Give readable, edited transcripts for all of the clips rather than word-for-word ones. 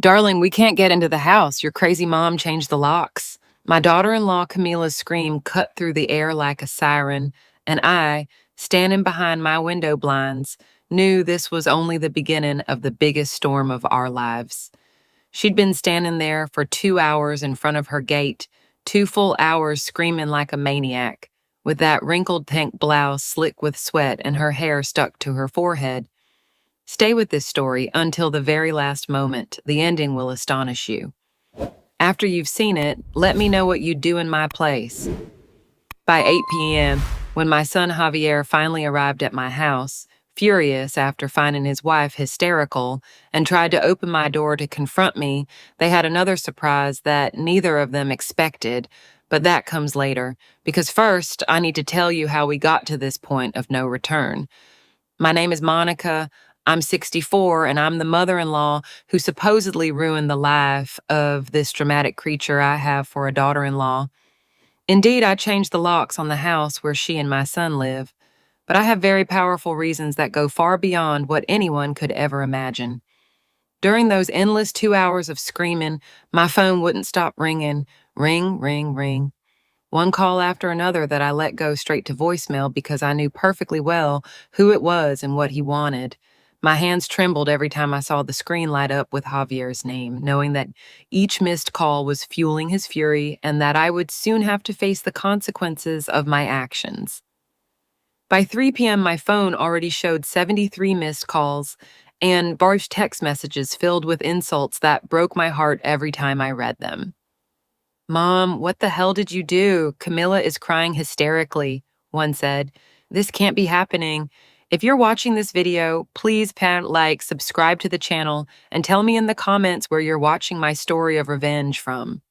Darling, we can't get into the house. Your crazy mom changed the locks. My daughter-in-law Camila's scream cut through the air like a siren, and I, standing behind my window blinds, knew this was only the beginning of the biggest storm of our lives. She'd been standing there for 2 hours in front of her gate, 2 full hours screaming like a maniac, with that wrinkled pink blouse slick with sweat and her hair stuck to her forehead. Stay with this story until the very last moment. The ending will astonish you. After you've seen it, let me know what you'd do in my place. By 8 p.m., when my son Javier finally arrived at my house, furious after finding his wife hysterical, and tried to open my door to confront me, they had another surprise that neither of them expected, but that comes later, because first I need to tell you how we got to this point of no return. My name is Monica. I'm 64, and I'm the mother-in-law who supposedly ruined the life of this dramatic creature I have for a daughter-in-law. Indeed, I changed the locks on the house where she and my son live, but I have very powerful reasons that go far beyond what anyone could ever imagine. During those endless 2 hours of screaming, my phone wouldn't stop ringing. Ring, ring, ring. One call after another that I let go straight to voicemail because I knew perfectly well who it was and what he wanted. My hands trembled every time I saw the screen light up with Javier's name, knowing that each missed call was fueling his fury and that I would soon have to face the consequences of my actions. By 3 p.m., my phone already showed 73 missed calls and barged text messages filled with insults that broke my heart every time I read them. "Mom, what the hell did you do? Camilla is crying hysterically," one said. "This can't be happening. If you're watching this video, please subscribe to the channel, and tell me in the comments where you're watching my story of revenge from.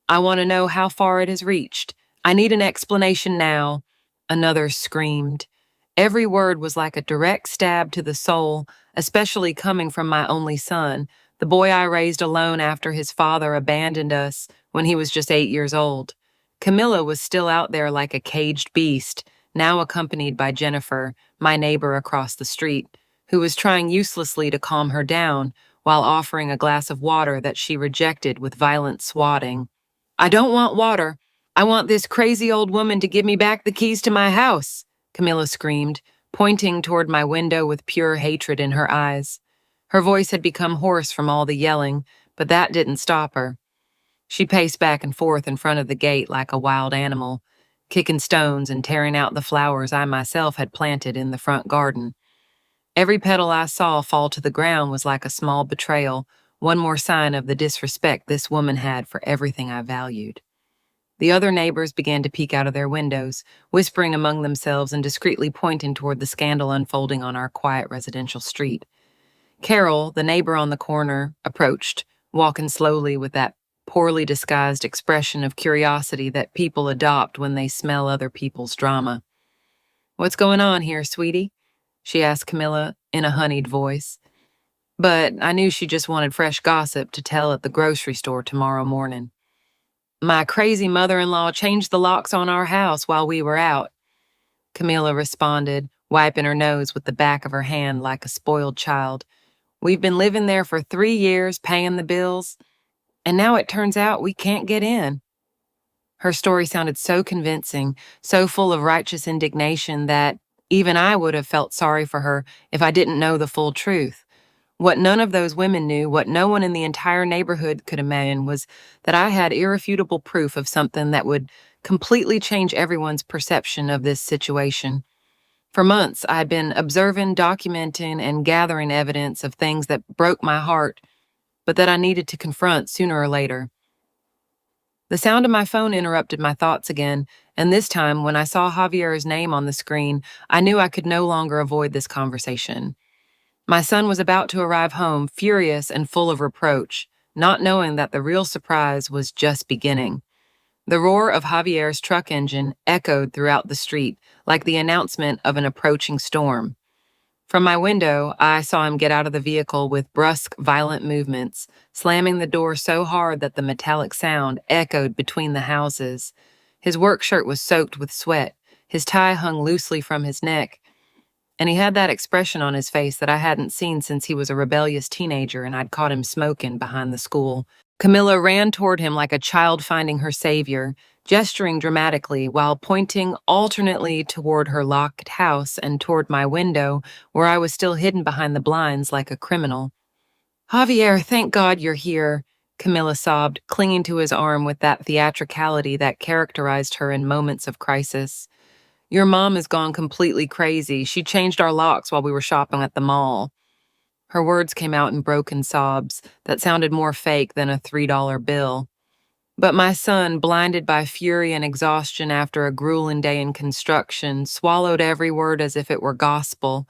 I want to know how far it has reached. I need an explanation now," another screamed. Every word was like a direct stab to the soul, especially coming from my only son, the boy I raised alone after his father abandoned us when he was just 8 years old. Camilla was still out there like a caged beast, now accompanied by Jennifer, my neighbor across the street, who was trying uselessly to calm her down while offering a glass of water that she rejected with violent swatting. "I don't want water. I want this crazy old woman to give me back the keys to my house," Camilla screamed, pointing toward my window with pure hatred in her eyes. Her voice had become hoarse from all the yelling, but that didn't stop her. She paced back and forth in front of the gate like a wild animal, kicking stones and tearing out the flowers I myself had planted in the front garden. Every petal I saw fall to the ground was like a small betrayal, one more sign of the disrespect this woman had for everything I valued. The other neighbors began to peek out of their windows, whispering among themselves and discreetly pointing toward the scandal unfolding on our quiet residential street. Carol, the neighbor on the corner, approached, walking slowly with that poorly disguised expression of curiosity that people adopt when they smell other people's drama. "What's going on here, sweetie?" she asked Camilla in a honeyed voice. But I knew she just wanted fresh gossip to tell at the grocery store tomorrow morning. "My crazy mother-in-law changed the locks on our house while we were out," Camilla responded, wiping her nose with the back of her hand like a spoiled child. "We've been living there for 3 years, paying the bills, and now it turns out we can't get in." Her story sounded so convincing, so full of righteous indignation that even I would have felt sorry for her if I didn't know the full truth. What none of those women knew, what no one in the entire neighborhood could imagine, was that I had irrefutable proof of something that would completely change everyone's perception of this situation. For months, I had been observing, documenting, and gathering evidence of things that broke my heart, but that I needed to confront sooner or later. The sound of my phone interrupted my thoughts again, and this time, when I saw Javier's name on the screen, I knew I could no longer avoid this conversation. My son was about to arrive home, furious and full of reproach, not knowing that the real surprise was just beginning. The roar of Javier's truck engine echoed throughout the street, like the announcement of an approaching storm. From my window, I saw him get out of the vehicle with brusque, violent movements, slamming the door so hard that the metallic sound echoed between the houses. His work shirt was soaked with sweat, his tie hung loosely from his neck, and he had that expression on his face that I hadn't seen since he was a rebellious teenager and I'd caught him smoking behind the school. Camilla ran toward him like a child finding her savior, gesturing dramatically while pointing alternately toward her locked house and toward my window, where I was still hidden behind the blinds like a criminal. Javier, thank God you're here, Camilla sobbed, clinging to his arm with that theatricality that characterized her in moments of crisis. Your mom has gone completely crazy. She changed our locks while we were shopping at the mall. Her words came out in broken sobs that sounded more fake than a $3 bill. But my son, blinded by fury and exhaustion after a grueling day in construction, swallowed every word as if it were gospel.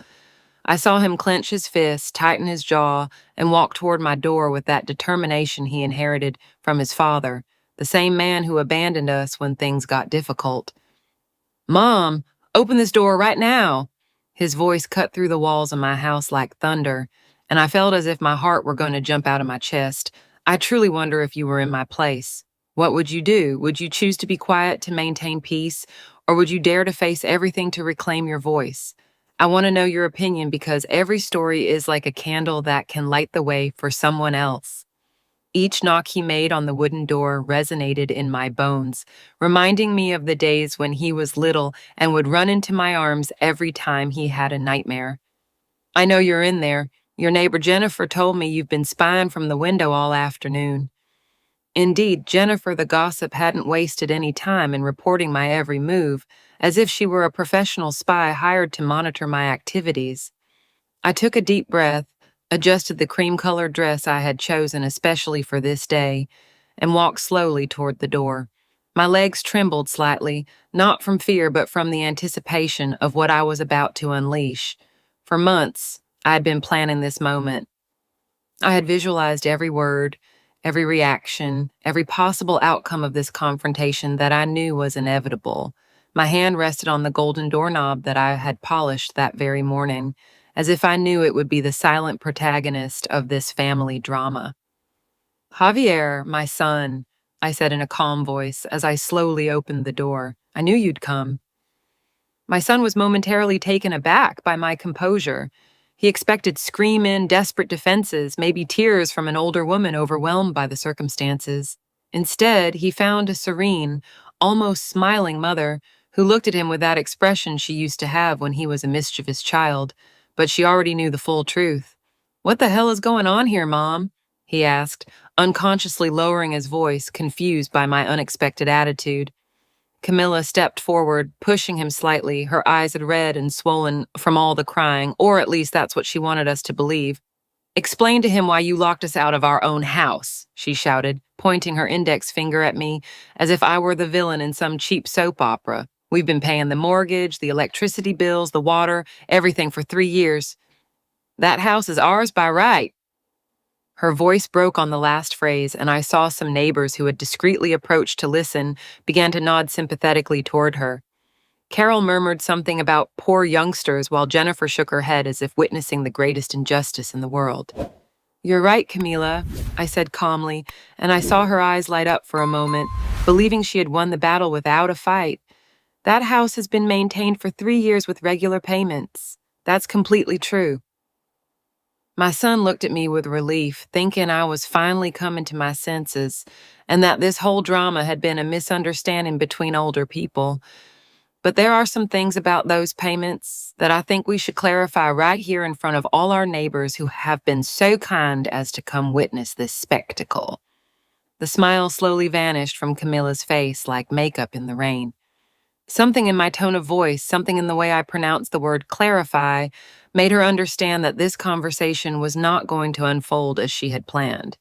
I saw him clench his fist, tighten his jaw, and walk toward my door with that determination he inherited from his father, the same man who abandoned us when things got difficult. Mom, open this door right now. His voice cut through the walls of my house like thunder, and I felt as if my heart were going to jump out of my chest. I truly wonder if you were in my place. What would you do? Would you choose to be quiet to maintain peace, or would you dare to face everything to reclaim your voice? I want to know your opinion because every story is like a candle that can light the way for someone else. Each knock he made on the wooden door resonated in my bones, reminding me of the days when he was little and would run into my arms every time he had a nightmare. I know you're in there. Your neighbor Jennifer told me you've been spying from the window all afternoon. Indeed, Jennifer the gossip hadn't wasted any time in reporting my every move, as if she were a professional spy hired to monitor my activities. I took a deep breath, adjusted the cream-colored dress I had chosen especially for this day, and walked slowly toward the door. My legs trembled slightly, not from fear but from the anticipation of what I was about to unleash. For months, I had been planning this moment. I had visualized every word, every reaction, every possible outcome of this confrontation that I knew was inevitable. My hand rested on the golden doorknob that I had polished that very morning, as if I knew it would be the silent protagonist of this family drama. Javier, my son, I said in a calm voice as I slowly opened the door. I knew you'd come. My son was momentarily taken aback by my composure. He expected scream-in, desperate defenses, maybe tears from an older woman overwhelmed by the circumstances. Instead, he found a serene, almost smiling mother who looked at him with that expression she used to have when he was a mischievous child, but she already knew the full truth. "What the hell is going on here, Mom?" he asked, unconsciously lowering his voice, confused by my unexpected attitude. Camilla stepped forward, pushing him slightly, her eyes red and swollen from all the crying, or at least that's what she wanted us to believe. "Explain to him why you locked us out of our own house," she shouted, pointing her index finger at me as if I were the villain in some cheap soap opera. "We've been paying the mortgage, the electricity bills, the water, everything for 3 years. That house is ours by right." Her voice broke on the last phrase, and I saw some neighbors who had discreetly approached to listen began to nod sympathetically toward her. Carol murmured something about poor youngsters while Jennifer shook her head as if witnessing the greatest injustice in the world. "You're right, Camila," I said calmly, and I saw her eyes light up for a moment, believing she had won the battle without a fight. "That house has been maintained for 3 years with regular payments. That's completely true." My son looked at me with relief, thinking I was finally coming to my senses, and that this whole drama had been a misunderstanding between older people. But there are some things about those payments that I think we should clarify right here in front of all our neighbors who have been so kind as to come witness this spectacle. The smile slowly vanished from Camilla's face like makeup in the rain. Something in my tone of voice, something in the way I pronounced the word clarify, made her understand that this conversation was not going to unfold as she had planned.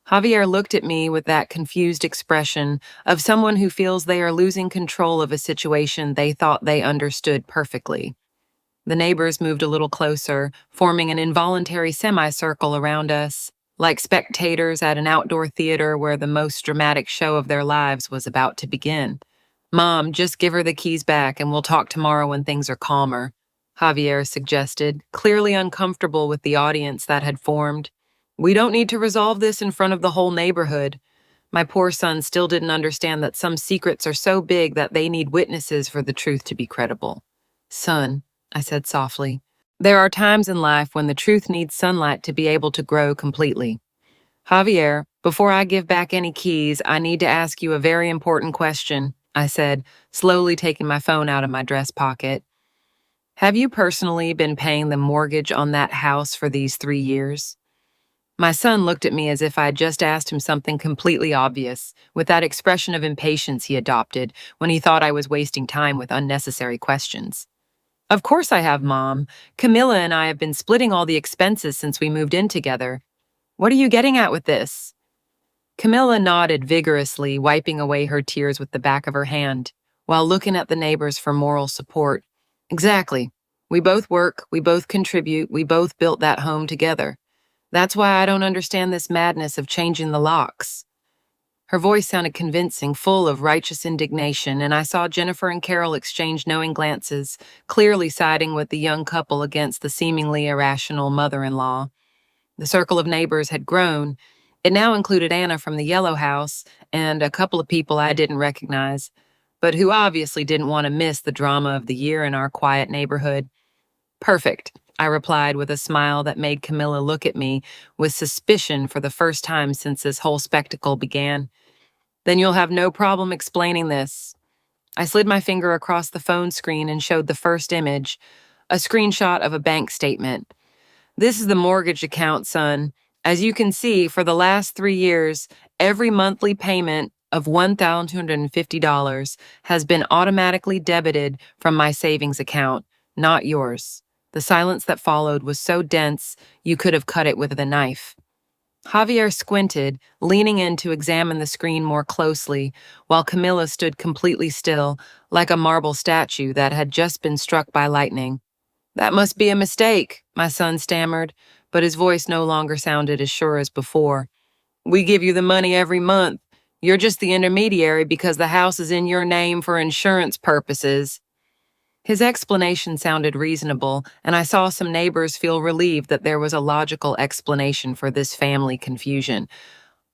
Javier looked at me with that confused expression of someone who feels they are losing control of a situation they thought they understood perfectly. The neighbors moved a little closer, forming an involuntary semicircle around us, like spectators at an outdoor theater where the most dramatic show of their lives was about to begin. "Mom, just give her the keys back and we'll talk tomorrow when things are calmer," Javier suggested, clearly uncomfortable with the audience that had formed. "We don't need to resolve this in front of the whole neighborhood." My poor son still didn't understand that some secrets are so big that they need witnesses for the truth to be credible. "Son, I said softly. There are times in life when the truth needs sunlight to be able to grow completely. Javier, before I give back any keys, I need to ask you a very important question, I said, slowly taking my phone out of my dress pocket. Have you personally been paying the mortgage on that house for these 3 years? My son looked at me as if I had just asked him something completely obvious, with that expression of impatience he adopted when he thought I was wasting time with unnecessary questions. Of course I have, Mom. Camilla and I have been splitting all the expenses since we moved in together. What are you getting at with this? Camilla nodded vigorously, wiping away her tears with the back of her hand, while looking at the neighbors for moral support. Exactly. We both work, we both contribute, we both built that home together. That's why I don't understand this madness of changing the locks. Her voice sounded convincing, full of righteous indignation, and I saw Jennifer and Carol exchange knowing glances, clearly siding with the young couple against the seemingly irrational mother-in-law. The circle of neighbors had grown. It now included Anna from the Yellow House and a couple of people I didn't recognize, but who obviously didn't want to miss the drama of the year in our quiet neighborhood. Perfect, I replied with a smile that made Camilla look at me with suspicion for the first time since this whole spectacle began. Then you'll have no problem explaining this. I slid my finger across the phone screen and showed the first image, a screenshot of a bank statement. This is the mortgage account, son. As you can see, for the last 3 years, every monthly payment of $1,250 has been automatically debited from my savings account, not yours. The silence that followed was so dense you could have cut it with a knife. Javier squinted, leaning in to examine the screen more closely, while Camilla stood completely still, like a marble statue that had just been struck by lightning. That must be a mistake, my son stammered, but his voice no longer sounded as sure as before. We give you the money every month. You're just the intermediary because the house is in your name for insurance purposes. His explanation sounded reasonable, and I saw some neighbors feel relieved that there was a logical explanation for this family confusion.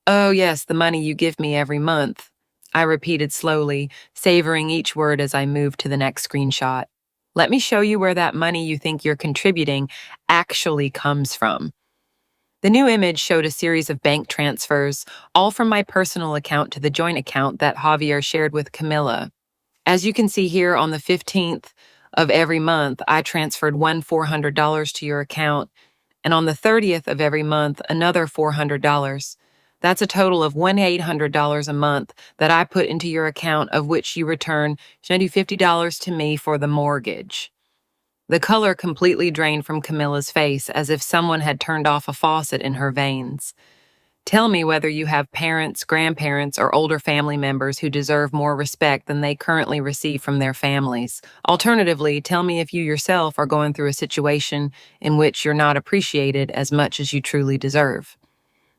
Oh, yes, the money you give me every month, I repeated slowly, savoring each word as I moved to the next screenshot. Let me show you where that money you think you're contributing actually comes from. The new image showed a series of bank transfers, all from my personal account to the joint account that Javier shared with Camilla. As you can see here, on the 15th of every month, I transferred $400 to your account, and on the 30th of every month, another $400. That's a total of $800 a month that I put into your account, of which you return $50 to me for the mortgage. The color completely drained from Camilla's face, as if someone had turned off a faucet in her veins. Tell me whether you have parents, grandparents, or older family members who deserve more respect than they currently receive from their families. Alternatively, tell me if you yourself are going through a situation in which you're not appreciated as much as you truly deserve.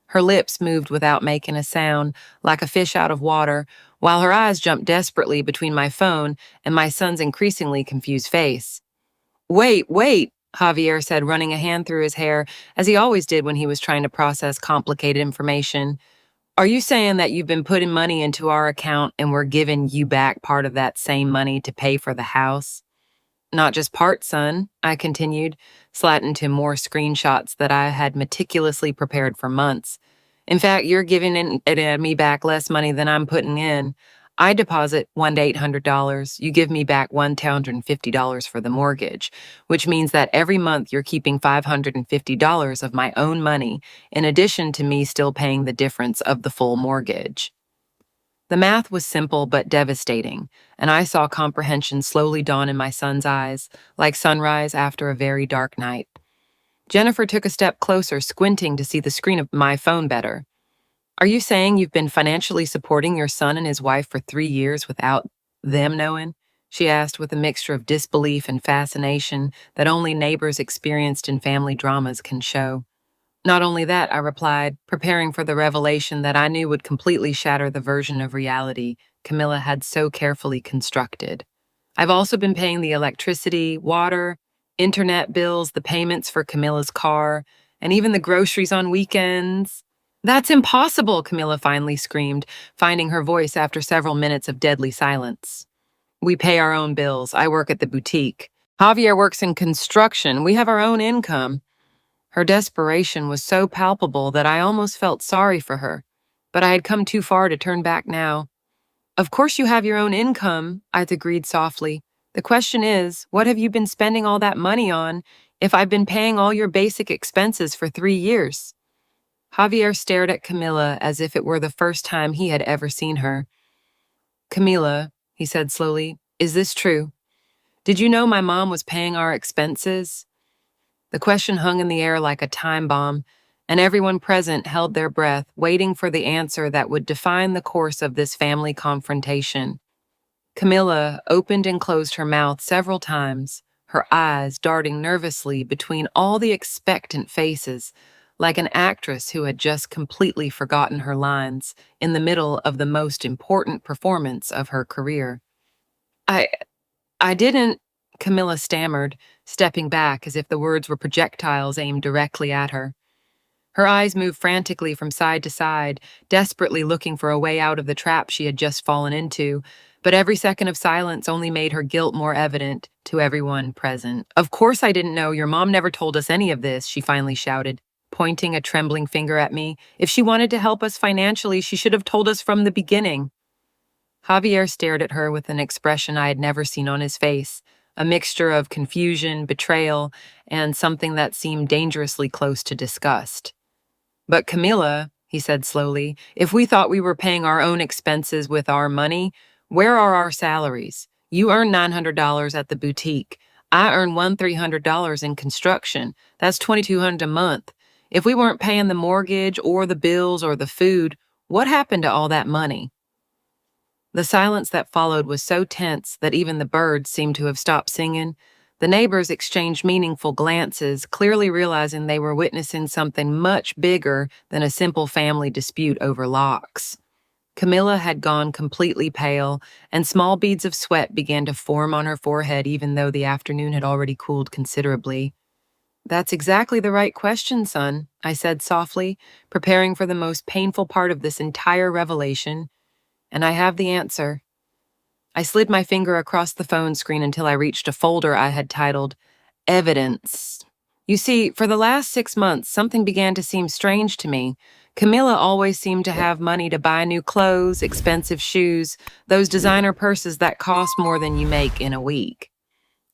Her lips moved without making a sound, like a fish out of water, while her eyes jumped desperately between my phone and my son's increasingly confused face. Wait, Javier said, running a hand through his hair, as he always did when he was trying to process complicated information. Are you saying that you've been putting money into our account and we're giving you back part of that same money to pay for the house? Not just part, son, I continued, slatting to more screenshots that I had meticulously prepared for months. In fact, you're giving me back less money than I'm putting in. I deposit $800. You give me back $1,250 for the mortgage, which means that every month you're keeping $550 of my own money, in addition to me still paying the difference of the full mortgage. The math was simple but devastating, and I saw comprehension slowly dawn in my son's eyes, like sunrise after a very dark night. Jennifer took a step closer, squinting to see the screen of my phone better. Are you saying you've been financially supporting your son and his wife for 3 years without them knowing? She asked with a mixture of disbelief and fascination that only neighbors experienced in family dramas can show. Not only that, I replied, preparing for the revelation that I knew would completely shatter the version of reality Camilla had so carefully constructed. I've also been paying the electricity, water, internet bills, the payments for Camilla's car, and even the groceries on weekends. That's impossible, Camilla finally screamed, finding her voice after several minutes of deadly silence. We pay our own bills. I work at the boutique. Javier works in construction. We have our own income. Her desperation was so palpable that I almost felt sorry for her, but I had come too far to turn back now. Of course you have your own income, I agreed softly. The question is, what have you been spending all that money on if I've been paying all your basic expenses for 3 years? Javier stared at Camilla as if it were the first time he had ever seen her. Camilla, he said slowly, is this true? Did you know my mom was paying our expenses? The question hung in the air like a time bomb, and everyone present held their breath, waiting for the answer that would define the course of this family confrontation. Camilla opened and closed her mouth several times, her eyes darting nervously between all the expectant faces, like an actress who had just completely forgotten her lines in the middle of the most important performance of her career. I, I didn't, Camilla stammered, stepping back as if the words were projectiles aimed directly at her. Her eyes moved frantically from side to side, desperately looking for a way out of the trap she had just fallen into, but every second of silence only made her guilt more evident to everyone present. Of course I didn't know. Your mom never told us any of this, she finally shouted, pointing a trembling finger at me. If she wanted to help us financially, she should have told us from the beginning. Javier stared at her with an expression I had never seen on his face, a mixture of confusion, betrayal, and something that seemed dangerously close to disgust. But Camilla, he said slowly, if we thought we were paying our own expenses with our money, where are our salaries? You earn $900 at the boutique. I earn $300 in construction. That's $2,200 a month. If we weren't paying the mortgage or the bills or the food, what happened to all that money? The silence that followed was so tense that even the birds seemed to have stopped singing. The neighbors exchanged meaningful glances, clearly realizing they were witnessing something much bigger than a simple family dispute over locks. Camilla had gone completely pale, and small beads of sweat began to form on her forehead even though the afternoon had already cooled considerably. That's exactly the right question, son, I said softly, preparing for the most painful part of this entire revelation. And I have the answer. I slid my finger across the phone screen until I reached a folder I had titled Evidence. You see, for the last 6 months, something began to seem strange to me. Camilla always seemed to have money to buy new clothes, expensive shoes, those designer purses that cost more than you make in a week.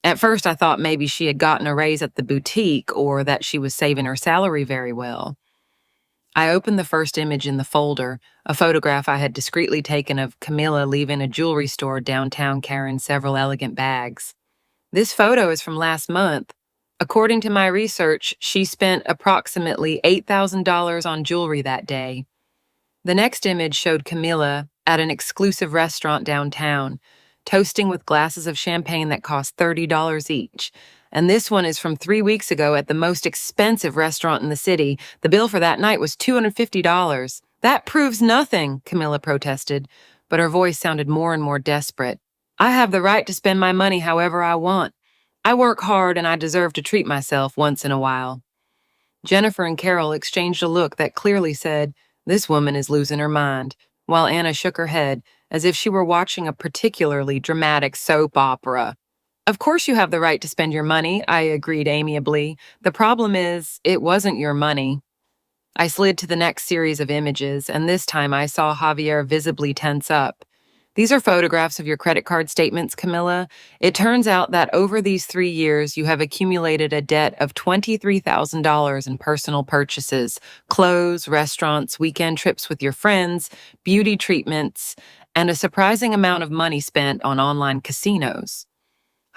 At first, I thought maybe she had gotten a raise at the boutique or that she was saving her salary very well. I opened the first image in the folder, a photograph I had discreetly taken of Camilla leaving a jewelry store downtown carrying several elegant bags. This photo is from last month. According to my research, she spent approximately $8,000 on jewelry that day. The next image showed Camilla at an exclusive restaurant downtown, toasting with glasses of champagne that cost $30 each. And this one is from 3 weeks ago at the most expensive restaurant in the city. The bill for that night was $250. That proves nothing, Camilla protested, but her voice sounded more and more desperate. I have the right to spend my money however I want. I work hard and I deserve to treat myself once in a while. Jennifer and Carol exchanged a look that clearly said, this woman is losing her mind, while Anna shook her head as if she were watching a particularly dramatic soap opera. Of course you have the right to spend your money, I agreed amiably. The problem is, it wasn't your money. I slid to the next series of images, and this time I saw Javier visibly tense up. These are photographs of your credit card statements, Camilla. It turns out that over these 3 years, you have accumulated a debt of $23,000 in personal purchases, clothes, restaurants, weekend trips with your friends, beauty treatments, and a surprising amount of money spent on online casinos.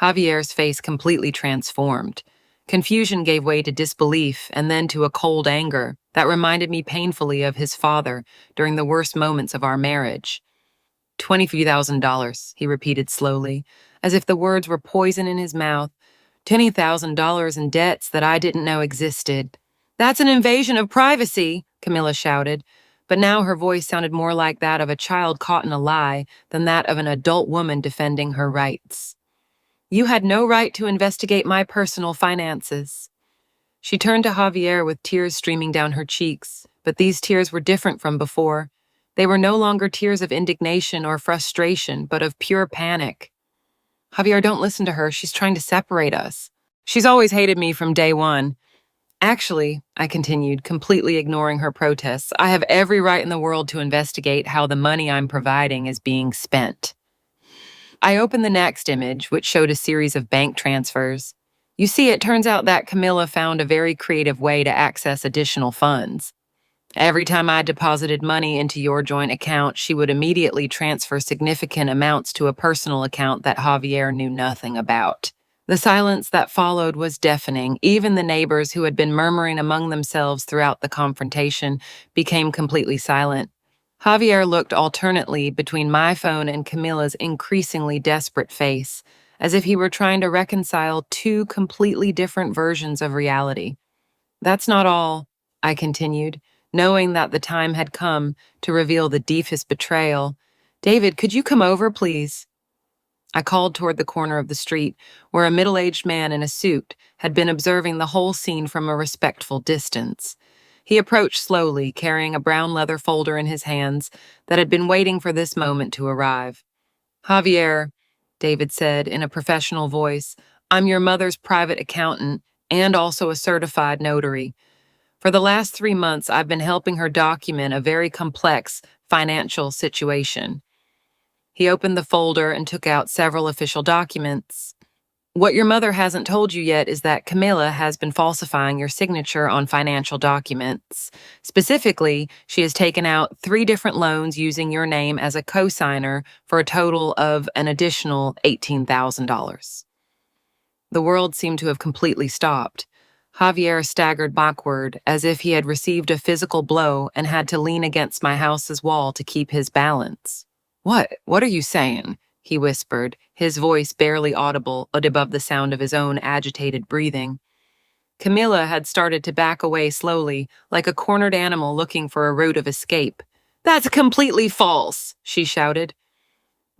Javier's face completely transformed. Confusion gave way to disbelief and then to a cold anger that reminded me painfully of his father during the worst moments of our marriage. $20,000, he repeated slowly, as if the words were poison in his mouth. $20,000 in debts that I didn't know existed. That's an invasion of privacy, Camilla shouted, but now her voice sounded more like that of a child caught in a lie than that of an adult woman defending her rights. You had no right to investigate my personal finances. She turned to Javier with tears streaming down her cheeks, but these tears were different from before. They were no longer tears of indignation or frustration, but of pure panic. Javier, don't listen to her. She's trying to separate us. She's always hated me from day one. Actually, I continued, completely ignoring her protests, I have every right in the world to investigate how the money I'm providing is being spent. I opened the next image, which showed a series of bank transfers. You see, it turns out that Camilla found a very creative way to access additional funds. Every time I deposited money into your joint account, she would immediately transfer significant amounts to a personal account that Javier knew nothing about. The silence that followed was deafening. Even the neighbors who had been murmuring among themselves throughout the confrontation became completely silent. Javier looked alternately between my phone and Camilla's increasingly desperate face, as if he were trying to reconcile two completely different versions of reality. That's not all, I continued, knowing that the time had come to reveal the deepest betrayal. David, could you come over, please? I called toward the corner of the street, where a middle-aged man in a suit had been observing the whole scene from a respectful distance. He approached slowly, carrying a brown leather folder in his hands that had been waiting for this moment to arrive. Javier, David said in a professional voice, I'm your mother's private accountant and also a certified notary. For the last 3 months, I've been helping her document a very complex financial situation. He opened the folder and took out several official documents. What your mother hasn't told you yet is that Camilla has been falsifying your signature on financial documents. Specifically, she has taken out 3 different loans using your name as a co-signer for a total of an additional $18,000. The world seemed to have completely stopped. Javier staggered backward as if he had received a physical blow and had to lean against my house's wall to keep his balance. What are you saying? He whispered, his voice barely audible above the sound of his own agitated breathing. Camilla had started to back away slowly, like a cornered animal looking for a route of escape. That's completely false, she shouted.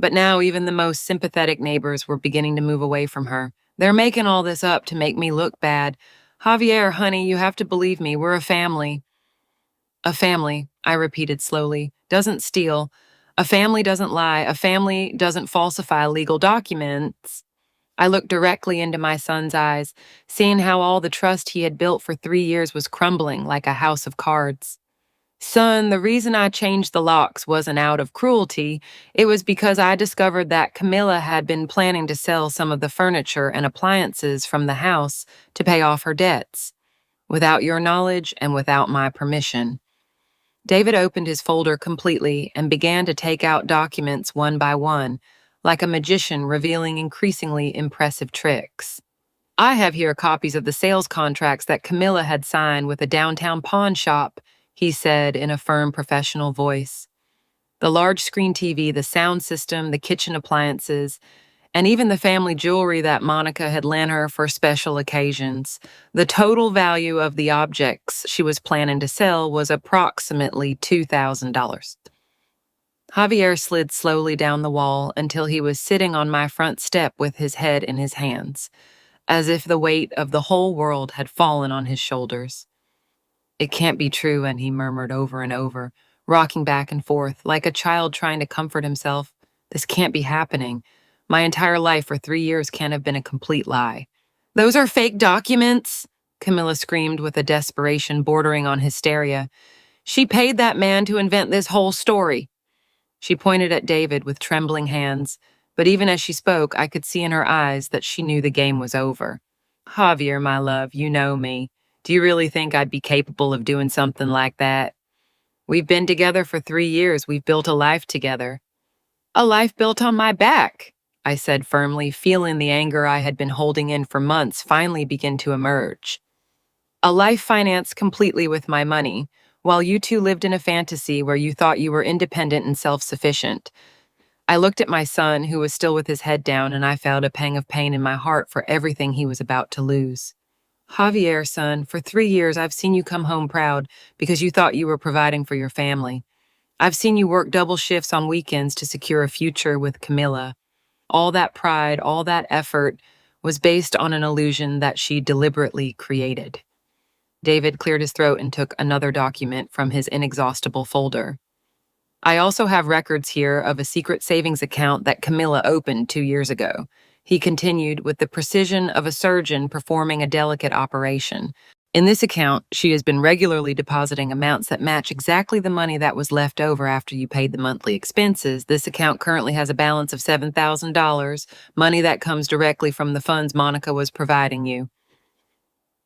But now even the most sympathetic neighbors were beginning to move away from her. They're making all this up to make me look bad. Javier, honey, you have to believe me. We're a family. A family, I repeated slowly, doesn't steal. A family doesn't lie. A family doesn't falsify legal documents. I looked directly into my son's eyes, seeing how all the trust he had built for 3 years was crumbling like a house of cards. Son, the reason I changed the locks wasn't out of cruelty. It was because I discovered that Camilla had been planning to sell some of the furniture and appliances from the house to pay off her debts, without your knowledge and without my permission. David opened his folder completely and began to take out documents one by one, like a magician revealing increasingly impressive tricks. I have here copies of the sales contracts that Camilla had signed with a downtown pawn shop, he said in a firm professional voice. The large screen TV, the sound system, the kitchen appliances, and even the family jewelry that Monica had lent her for special occasions. The total value of the objects she was planning to sell was approximately $2,000. Javier slid slowly down the wall until he was sitting on my front step with his head in his hands, as if the weight of the whole world had fallen on his shoulders. It can't be true, and he murmured over and over, rocking back and forth like a child trying to comfort himself. This can't be happening. My entire life for 3 years can't have been a complete lie. Those are fake documents, Camilla screamed with a desperation bordering on hysteria. She paid that man to invent this whole story. She pointed at David with trembling hands, but even as she spoke, I could see in her eyes that she knew the game was over. Javier, my love, you know me. Do you really think I'd be capable of doing something like that? We've been together for 3 years. We've built a life together. A life built on my back, I said firmly, feeling the anger I had been holding in for months finally begin to emerge. A life financed completely with my money, while you two lived in a fantasy where you thought you were independent and self-sufficient. I looked at my son, who was still with his head down, and I felt a pang of pain in my heart for everything he was about to lose. Javier, son, for 3 years I've seen you come home proud because you thought you were providing for your family. I've seen you work double shifts on weekends to secure a future with Camilla. All that pride, all that effort was based on an illusion that she deliberately created. David cleared his throat and took another document from his inexhaustible folder. I also have records here of a secret savings account that Camilla opened 2 years ago. he continued with the precision of a surgeon performing a delicate operation. In this account, she has been regularly depositing amounts that match exactly the money that was left over after you paid the monthly expenses. This account currently has a balance of $7,000, money that comes directly from the funds Monica was providing you.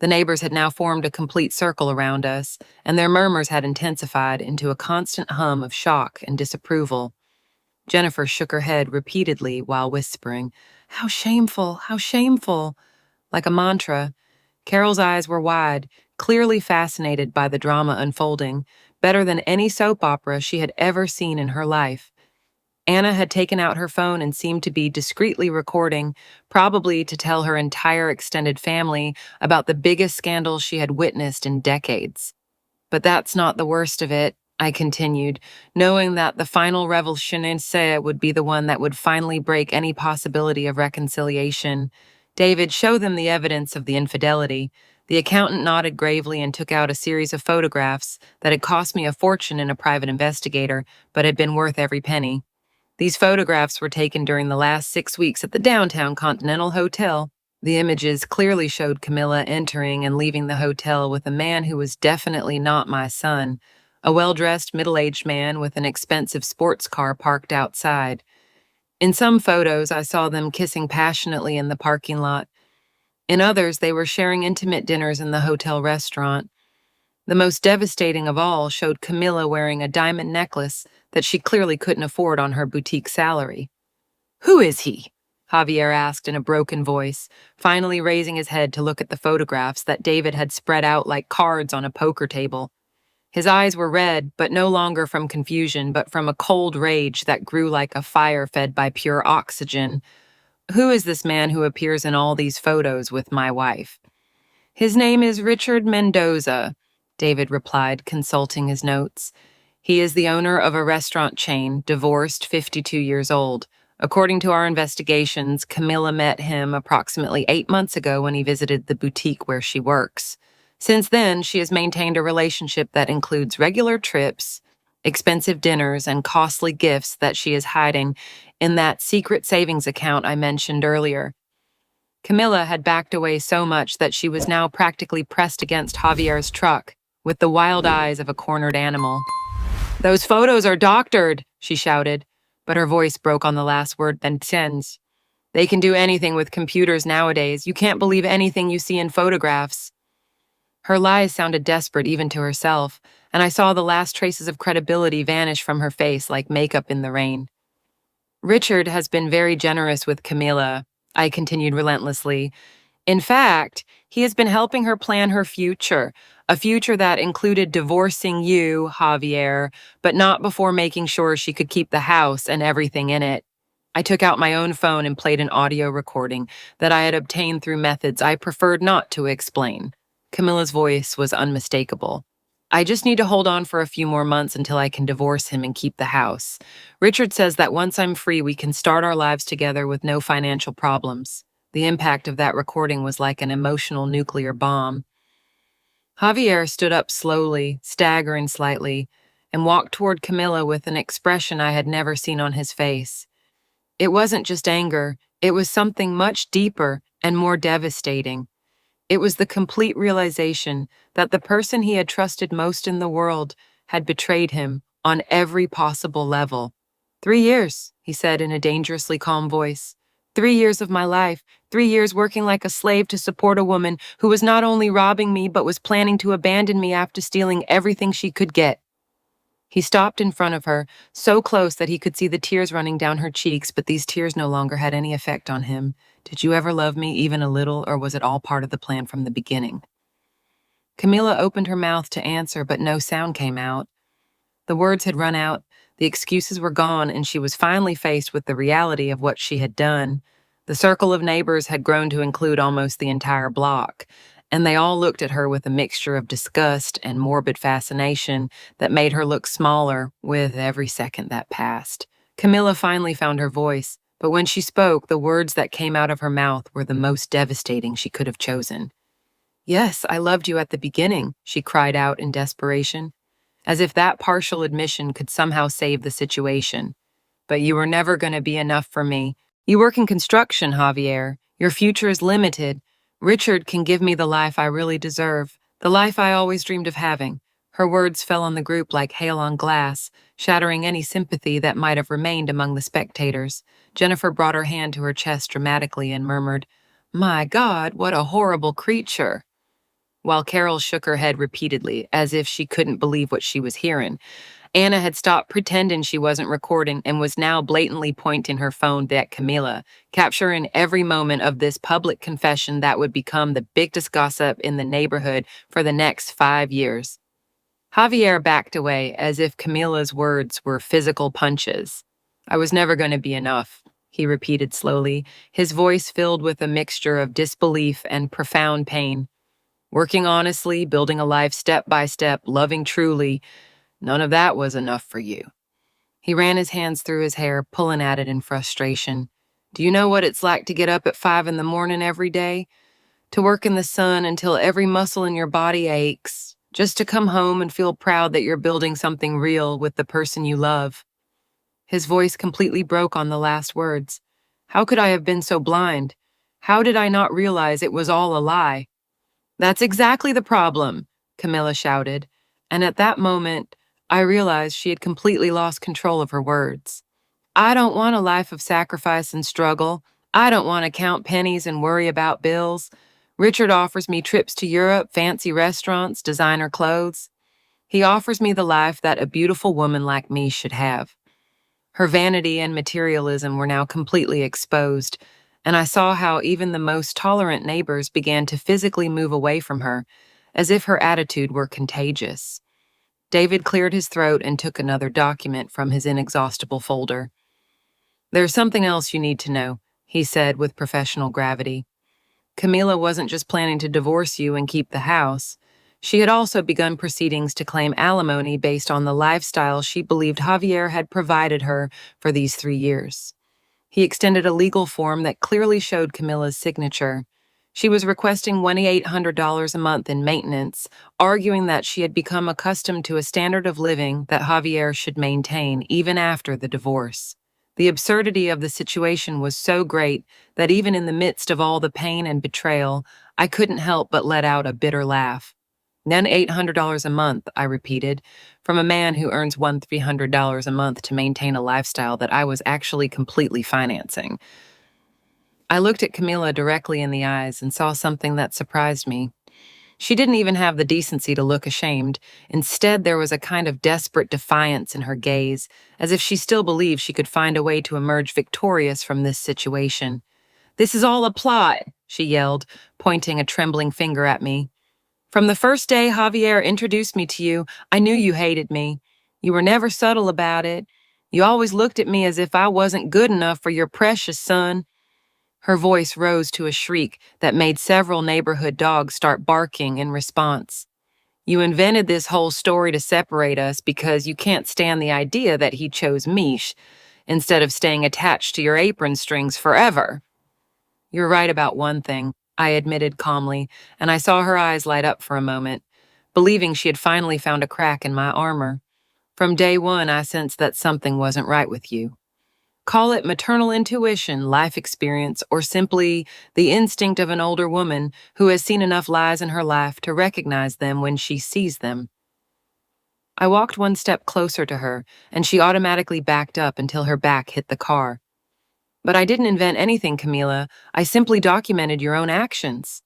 The neighbors had now formed a complete circle around us, and their murmurs had intensified into a constant hum of shock and disapproval. Jennifer shook her head repeatedly while whispering, "How shameful, how shameful," like a mantra. Carol's eyes were wide, clearly fascinated by the drama unfolding, better than any soap opera she had ever seen in her life. Anna had taken out her phone and seemed to be discreetly recording, probably to tell her entire extended family about the biggest scandal she had witnessed in decades. But that's not the worst of it, I continued, knowing that the final revelation would be the one that would finally break any possibility of reconciliation. David, show them the evidence of the infidelity. The accountant nodded gravely and took out a series of photographs that had cost me a fortune in a private investigator, but had been worth every penny. These photographs were taken during the last 6 weeks at the downtown Continental Hotel. The images clearly showed Camilla entering and leaving the hotel with a man who was definitely not my son, a well-dressed middle-aged man with an expensive sports car parked outside. In some photos, I saw them kissing passionately in the parking lot. In others, they were sharing intimate dinners in the hotel restaurant. The most devastating of all showed Camilla wearing a diamond necklace that she clearly couldn't afford on her boutique salary. "Who is he?" Javier asked in a broken voice, finally raising his head to look at the photographs that David had spread out like cards on a poker table. His eyes were red, but no longer from confusion, but from a cold rage that grew like a fire fed by pure oxygen. "Who is this man who appears in all these photos with my wife?" "His name is Richard Mendoza," David replied, consulting his notes. "He is the owner of a restaurant chain, divorced, 52 years old. According to our investigations, Camilla met him approximately 8 months ago when he visited the boutique where she works. Since then, she has maintained a relationship that includes regular trips, expensive dinners, and costly gifts that she is hiding in that secret savings account I mentioned earlier." Camilla had backed away so much that she was now practically pressed against Javier's truck, with the wild eyes of a cornered animal. "Those photos are doctored," she shouted, but her voice broke on the last word, then sends. "They can do anything with computers nowadays. You can't believe anything you see in photographs." Her lies sounded desperate even to herself, and I saw the last traces of credibility vanish from her face like makeup in the rain. "Richard has been very generous with Camilla," I continued relentlessly. "In fact, he has been helping her plan her future, a future that included divorcing you, Javier, but not before making sure she could keep the house and everything in it." I took out my own phone and played an audio recording that I had obtained through methods I preferred not to explain. Camilla's voice was unmistakable. "I just need to hold on for a few more months until I can divorce him and keep the house. Richard says that once I'm free, we can start our lives together with no financial problems." The impact of that recording was like an emotional nuclear bomb. Javier stood up slowly, staggering slightly, and walked toward Camilla with an expression I had never seen on his face. It wasn't just anger, it was something much deeper and more devastating. It was the complete realization that the person he had trusted most in the world had betrayed him on every possible level. "3 years," he said in a dangerously calm voice. "3 years of my life, 3 years working like a slave to support a woman who was not only robbing me but was planning to abandon me after stealing everything she could get." He stopped in front of her, so close that he could see the tears running down her cheeks, but these tears no longer had any effect on him. "Did you ever love me, even a little, or was it all part of the plan from the beginning?" Camilla opened her mouth to answer, but no sound came out. The words had run out, the excuses were gone, and she was finally faced with the reality of what she had done. The circle of neighbors had grown to include almost the entire block, and they all looked at her with a mixture of disgust and morbid fascination that made her look smaller with every second that passed. Camilla finally found her voice, but when she spoke, the words that came out of her mouth were the most devastating she could have chosen. "Yes, I loved you at the beginning," she cried out in desperation, as if that partial admission could somehow save the situation. "But you were never going to be enough for me. You work in construction, Javier. Your future is limited. Richard can give me the life I really deserve, the life I always dreamed of having. Her words fell on the group like hail on glass, shattering any sympathy that might have remained among the spectators. Jennifer brought her hand to her chest dramatically and murmured, "My God, what a horrible creature," while Carol shook her head repeatedly, as if she couldn't believe what she was hearing. Anna had stopped pretending she wasn't recording and was now blatantly pointing her phone at Camila, capturing every moment of this public confession that would become the biggest gossip in the neighborhood for the next 5 years. Javier backed away as if Camila's words were physical punches. "I was never going to be enough," he repeated slowly, his voice filled with a mixture of disbelief and profound pain. "Working honestly, building a life step by step, loving truly, none of that was enough for you." He ran his hands through his hair, pulling at it in frustration. "Do you know what it's like to get up at 5 in the morning every day? To work in the sun until every muscle in your body aches, just to come home and feel proud that you're building something real with the person you love." His voice completely broke on the last words. How could I have been so blind? How did I not realize it was all a lie? "That's exactly the problem," Camilla shouted, and at that moment, I realized she had completely lost control of her words. "I don't want a life of sacrifice and struggle. I don't want to count pennies and worry about bills. Richard offers me trips to Europe, fancy restaurants, designer clothes. He offers me the life that a beautiful woman like me should have." Her vanity and materialism were now completely exposed, and I saw how even the most tolerant neighbors began to physically move away from her, as if her attitude were contagious. David cleared his throat and took another document from his inexhaustible folder. "There's something else you need to know," he said with professional gravity. "Camila wasn't just planning to divorce you and keep the house. She had also begun proceedings to claim alimony based on the lifestyle she believed Javier had provided her for these 3 years. He extended a legal form that clearly showed Camilla's signature. She was requesting $2,800 a month in maintenance, arguing that she had become accustomed to a standard of living that Javier should maintain even after the divorce. The absurdity of the situation was so great that even in the midst of all the pain and betrayal, I couldn't help but let out a bitter laugh. "Then $800 a month," I repeated, "from a man who earns $300 a month to maintain a lifestyle that I was actually completely financing." I looked at Camila directly in the eyes and saw something that surprised me. She didn't even have the decency to look ashamed. Instead, there was a kind of desperate defiance in her gaze, as if she still believed she could find a way to emerge victorious from this situation. "This is all a plot," she yelled, pointing a trembling finger at me. "From the first day Javier introduced me to you, I knew you hated me. You were never subtle about it. You always looked at me as if I wasn't good enough for your precious son." Her voice rose to a shriek that made several neighborhood dogs start barking in response. "You invented this whole story to separate us because you can't stand the idea that he chose Mish instead of staying attached to your apron strings forever." "You're right about one thing," I admitted calmly, and I saw her eyes light up for a moment, believing she had finally found a crack in my armor. "From day one, I sensed that something wasn't right with you. Call it maternal intuition, life experience, or simply the instinct of an older woman who has seen enough lies in her life to recognize them when she sees them." I walked one step closer to her, and she automatically backed up until her back hit the car. "But I didn't invent anything, Camila. I simply documented your own actions."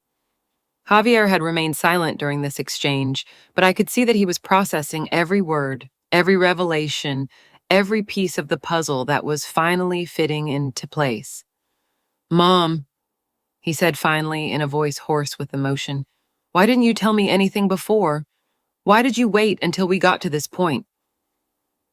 Javier had remained silent during this exchange, but I could see that he was processing every word, every revelation, every piece of the puzzle that was finally fitting into place. "Mom," he said finally in a voice hoarse with emotion, "why didn't you tell me anything before? Why did you wait until we got to this point?"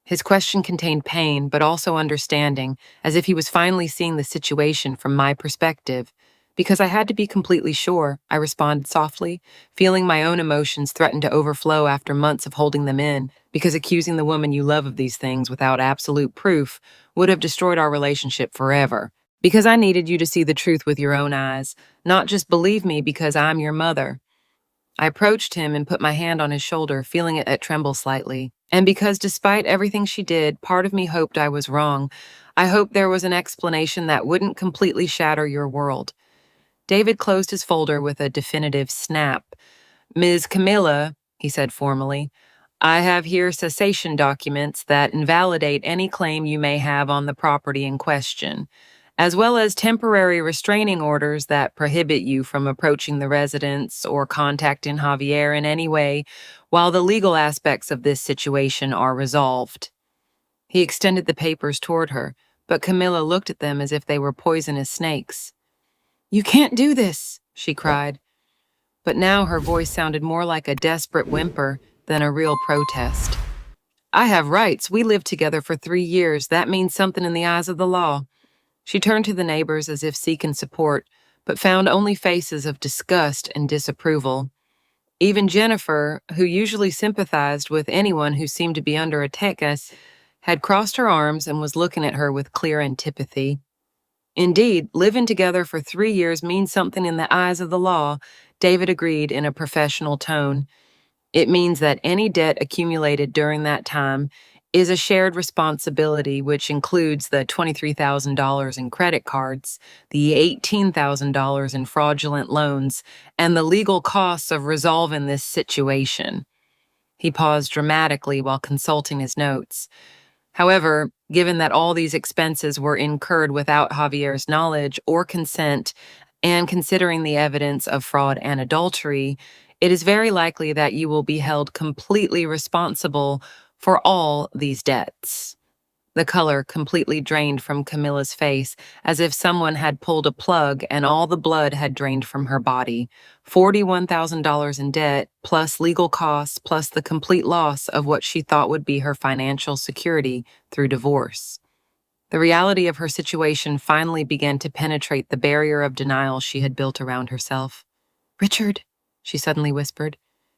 His question contained pain, but also understanding, as if he was finally seeing the situation from my perspective. "Because I had to be completely sure," I responded softly, feeling my own emotions threaten to overflow after months of holding them in, because accusing the woman you love of these things without absolute proof would have destroyed our relationship forever. "Because I needed you to see the truth with your own eyes, not just believe me because I'm your mother." I approached him and put my hand on his shoulder, feeling it tremble slightly. "And because despite everything she did, part of me hoped I was wrong. I hoped there was an explanation that wouldn't completely shatter your world. David closed his folder with a definitive snap. Ms. Camilla, he said formally, I have here cessation documents that invalidate any claim you may have on the property in question, as well as temporary restraining orders that prohibit you from approaching the residence or contacting Javier in any way while the legal aspects of this situation are resolved. He extended the papers toward her, but Camilla looked at them as if they were poisonous snakes. You can't do this, she cried. But now her voice sounded more like a desperate whimper than a real protest. I have rights. We lived together for 3 years. That means something in the eyes of the law. She turned to the neighbors as if seeking support, but found only faces of disgust and disapproval. Even Jennifer, who usually sympathized with anyone who seemed to be under attack, had crossed her arms and was looking at her with clear antipathy. Indeed, living together for 3 years means something in the eyes of the law, David agreed in a professional tone. It means that any debt accumulated during that time is a shared responsibility, which includes the $23,000 in credit cards, the $18,000 in fraudulent loans, and the legal costs of resolving this situation. He paused dramatically while consulting his notes. However, given that all these expenses were incurred without Javier's knowledge or consent, and considering the evidence of fraud and adultery, it is very likely that you will be held completely responsible for all these debts. The color completely drained from Camilla's face, as if someone had pulled a plug and all the blood had drained from her body. $41,000 in debt, plus legal costs, plus the complete loss of what she thought would be her financial security through divorce. The reality of her situation finally began to penetrate the barrier of denial she had built around herself. Richard, she suddenly whispered,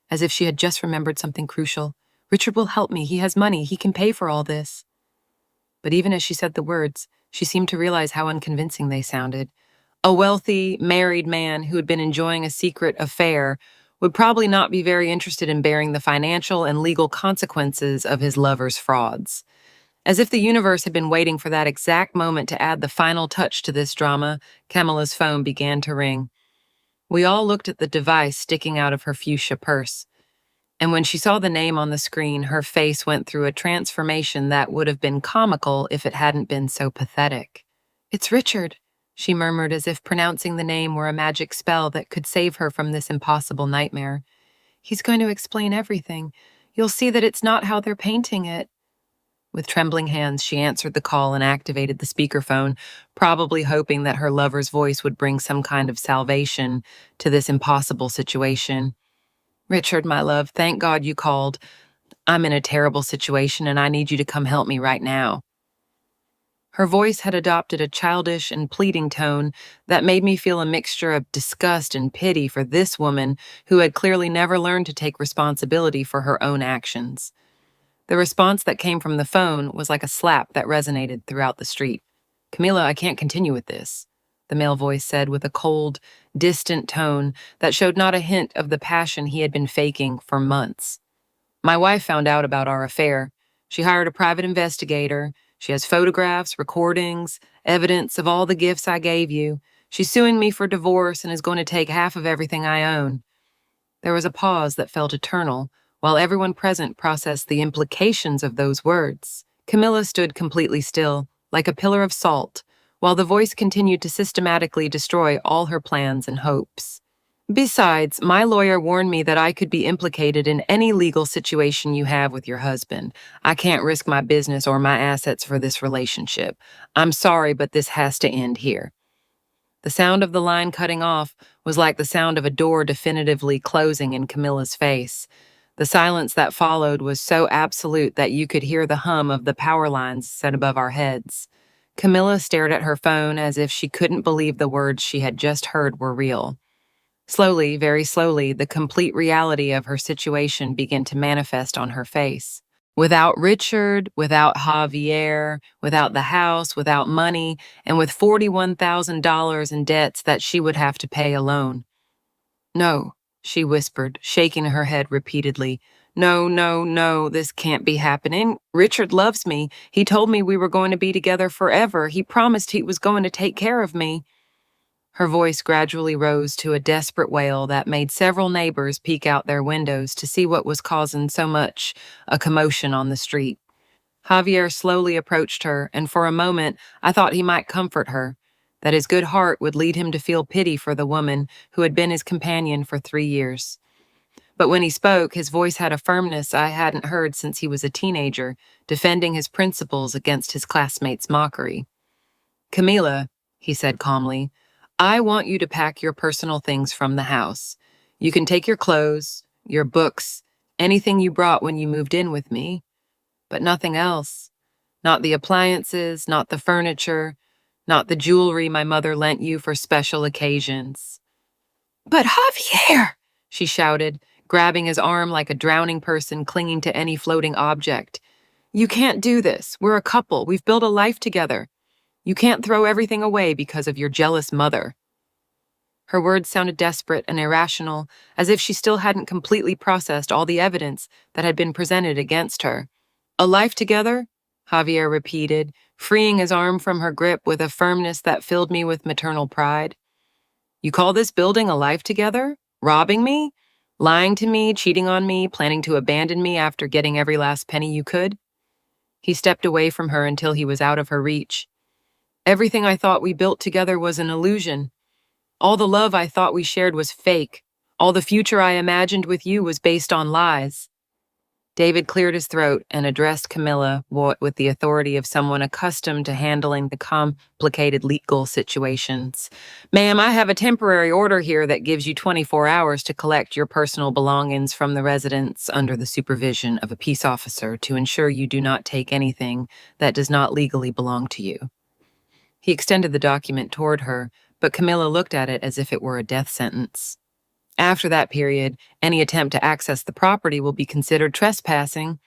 as if she had just remembered something crucial. Richard will help me. He has money. He can pay for all this. But even as she said the words, she seemed to realize how unconvincing they sounded. A wealthy, married man who had been enjoying a secret affair would probably not be very interested in bearing the financial and legal consequences of his lover's frauds. As if the universe had been waiting for that exact moment to add the final touch to this drama, Camilla's phone began to ring. We all looked at the device sticking out of her fuchsia purse. And when she saw the name on the screen, her face went through a transformation that would have been comical if it hadn't been so pathetic. It's Richard, she murmured as if pronouncing the name were a magic spell that could save her from this impossible nightmare. He's going to explain everything. You'll see that it's not how they're painting it. With trembling hands, she answered the call and activated the speakerphone, probably hoping that her lover's voice would bring some kind of salvation to this impossible situation. Richard, my love, thank God you called. I'm in a terrible situation and I need you to come help me right now. Her voice had adopted a childish and pleading tone that made me feel a mixture of disgust and pity for this woman who had clearly never learned to take responsibility for her own actions. The response that came from the phone was like a slap that resonated throughout the street. Camilla, I can't continue with this, the male voice said with a cold, distant tone that showed not a hint of the passion he had been faking for months. My wife found out about our affair. She hired a private investigator. She has photographs, recordings, evidence of all the gifts I gave you. She's suing me for divorce and is going to take half of everything I own. There was a pause that felt eternal, while everyone present processed the implications of those words. Camilla stood completely still, like a pillar of salt, while the voice continued to systematically destroy all her plans and hopes. Besides, my lawyer warned me that I could be implicated in any legal situation you have with your husband. I can't risk my business or my assets for this relationship. I'm sorry, but this has to end here. The sound of the line cutting off was like the sound of a door definitively closing in Camilla's face. The silence that followed was so absolute that you could hear the hum of the power lines set above our heads. Camilla stared at her phone as if she couldn't believe the words she had just heard were real. Slowly, very slowly, the complete reality of her situation began to manifest on her face. Without Richard, without Javier, without the house, without money, and with $41,000 in debts that she would have to pay alone. No, she whispered, shaking her head repeatedly. No, no, no, this can't be happening. Richard loves me. He told me we were going to be together forever. He promised he was going to take care of me. Her voice gradually rose to a desperate wail that made several neighbors peek out their windows to see what was causing so much a commotion on the street. Javier slowly approached her, and for a moment I thought he might comfort her, that his good heart would lead him to feel pity for the woman who had been his companion for 3 years. But when he spoke, his voice had a firmness I hadn't heard since he was a teenager, defending his principles against his classmates' mockery. Camila, he said calmly, I want you to pack your personal things from the house. You can take your clothes, your books, anything you brought when you moved in with me, but nothing else. Not the appliances, not the furniture, not the jewelry my mother lent you for special occasions. But Javier, she shouted, grabbing his arm like a drowning person clinging to any floating object. You can't do this. We're a couple. We've built a life together. You can't throw everything away because of your jealous mother. Her words sounded desperate and irrational, as if she still hadn't completely processed all the evidence that had been presented against her. A life together? Javier repeated, freeing his arm from her grip with a firmness that filled me with maternal pride. You call this building a life together? Robbing me? Lying to me, cheating on me, planning to abandon me after getting every last penny you could? He stepped away from her until he was out of her reach. Everything I thought we built together was an illusion. All the love I thought we shared was fake. All the future I imagined with you was based on lies. David cleared his throat and addressed Camilla with the authority of someone accustomed to handling the complicated legal situations. Ma'am, I have a temporary order here that gives you 24 hours to collect your personal belongings from the residence under the supervision of a peace officer to ensure you do not take anything that does not legally belong to you. He extended the document toward her, but Camilla looked at it as if it were a death sentence. After that period, any attempt to access the property will be considered trespassing.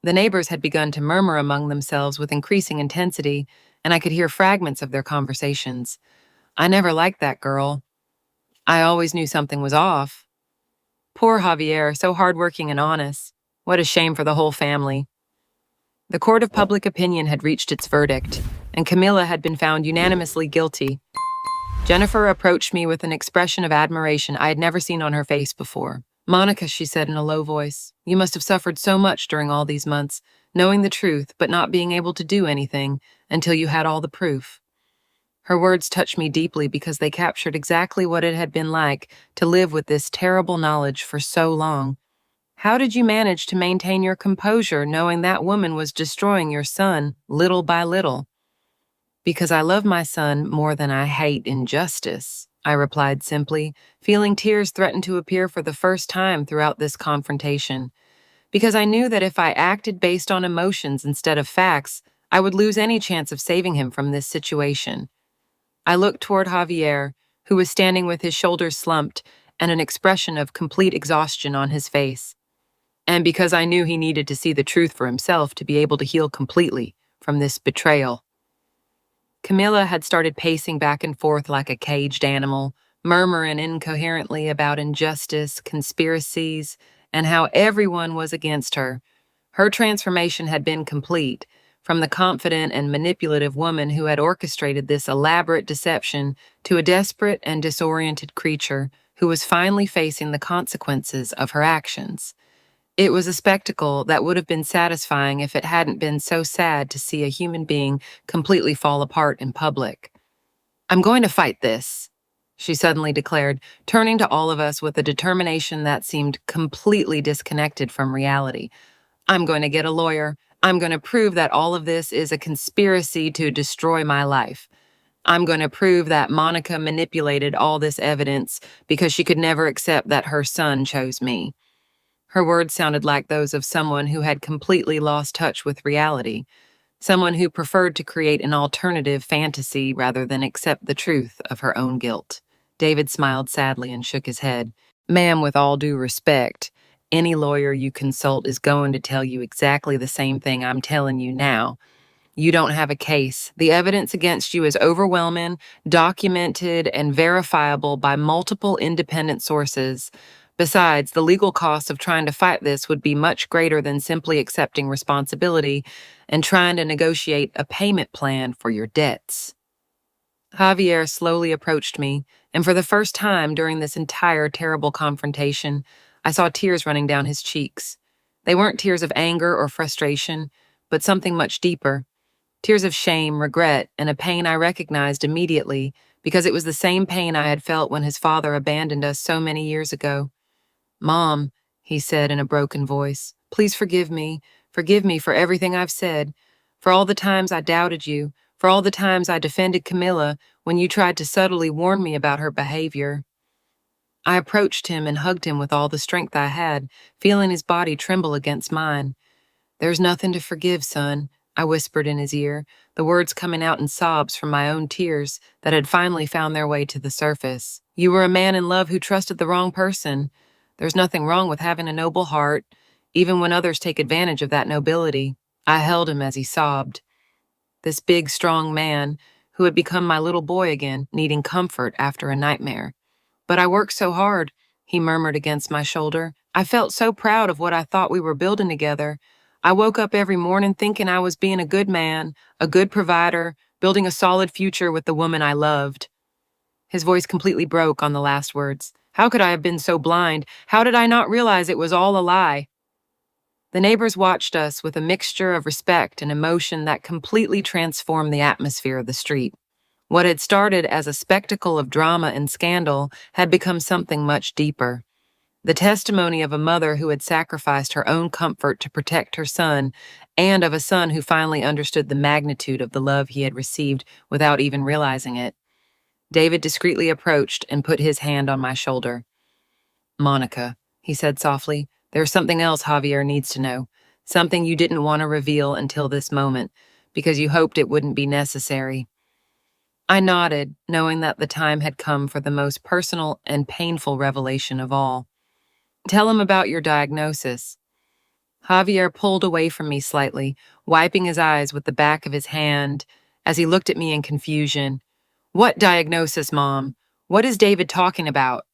The neighbors had begun to murmur among themselves with increasing intensity, and I could hear fragments of their conversations. I never liked that girl. I always knew something was off. Poor Javier, so hardworking and honest. What a shame for the whole family. The court of public opinion had reached its verdict, and Camilla had been found unanimously guilty. Jennifer approached me with an expression of admiration I had never seen on her face before. Monica, she said in a low voice, you must have suffered so much during all these months, knowing the truth but not being able to do anything until you had all the proof. Her words touched me deeply because they captured exactly what it had been like to live with this terrible knowledge for so long. How did you manage to maintain your composure knowing that woman was destroying your son little by little? Because I love my son more than I hate injustice, I replied simply, feeling tears threaten to appear for the first time throughout this confrontation. Because I knew that if I acted based on emotions instead of facts, I would lose any chance of saving him from this situation. I looked toward Javier, who was standing with his shoulders slumped and an expression of complete exhaustion on his face. And because I knew he needed to see the truth for himself to be able to heal completely from this betrayal. Camilla had started pacing back and forth like a caged animal, murmuring incoherently about injustice, conspiracies, and how everyone was against her. Her transformation had been complete, from the confident and manipulative woman who had orchestrated this elaborate deception to a desperate and disoriented creature who was finally facing the consequences of her actions. It was a spectacle that would have been satisfying if it hadn't been so sad to see a human being completely fall apart in public. I'm going to fight this, she suddenly declared, turning to all of us with a determination that seemed completely disconnected from reality. I'm going to get a lawyer. I'm going to prove that all of this is a conspiracy to destroy my life. I'm going to prove that Monica manipulated all this evidence because she could never accept that her son chose me. Her words sounded like those of someone who had completely lost touch with reality, someone who preferred to create an alternative fantasy rather than accept the truth of her own guilt. David smiled sadly and shook his head. Ma'am, with all due respect, any lawyer you consult is going to tell you exactly the same thing I'm telling you now. You don't have a case. The evidence against you is overwhelming, documented, and verifiable by multiple independent sources. Besides, the legal costs of trying to fight this would be much greater than simply accepting responsibility and trying to negotiate a payment plan for your debts. Javier slowly approached me, and for the first time during this entire terrible confrontation, I saw tears running down his cheeks. They weren't tears of anger or frustration, but something much deeper. Tears of shame, regret, and a pain I recognized immediately because it was the same pain I had felt when his father abandoned us so many years ago. "Mom," he said in a broken voice, "please forgive me. Forgive me for everything I've said, for all the times I doubted you, for all the times I defended Camilla when you tried to subtly warn me about her behavior." I approached him and hugged him with all the strength I had, feeling his body tremble against mine. "There's nothing to forgive, son," I whispered in his ear, the words coming out in sobs from my own tears that had finally found their way to the surface. "You were a man in love who trusted the wrong person. There's nothing wrong with having a noble heart, even when others take advantage of that nobility." I held him as he sobbed. This big, strong man, who had become my little boy again, needing comfort after a nightmare. "But I worked so hard," he murmured against my shoulder. "I felt so proud of what I thought we were building together. I woke up every morning thinking I was being a good man, a good provider, building a solid future with the woman I loved." His voice completely broke on the last words. How could I have been so blind? How did I not realize it was all a lie? The neighbors watched us with a mixture of respect and emotion that completely transformed the atmosphere of the street. What had started as a spectacle of drama and scandal had become something much deeper. The testimony of a mother who had sacrificed her own comfort to protect her son, and of a son who finally understood the magnitude of the love he had received without even realizing it. David discreetly approached and put his hand on my shoulder. "Monica," he said softly, "there's something else Javier needs to know. Something you didn't want to reveal until this moment, because you hoped it wouldn't be necessary." I nodded, knowing that the time had come for the most personal and painful revelation of all. "Tell him about your diagnosis." Javier pulled away from me slightly, wiping his eyes with the back of his hand as he looked at me in confusion. "What diagnosis, Mom? What is David talking about?"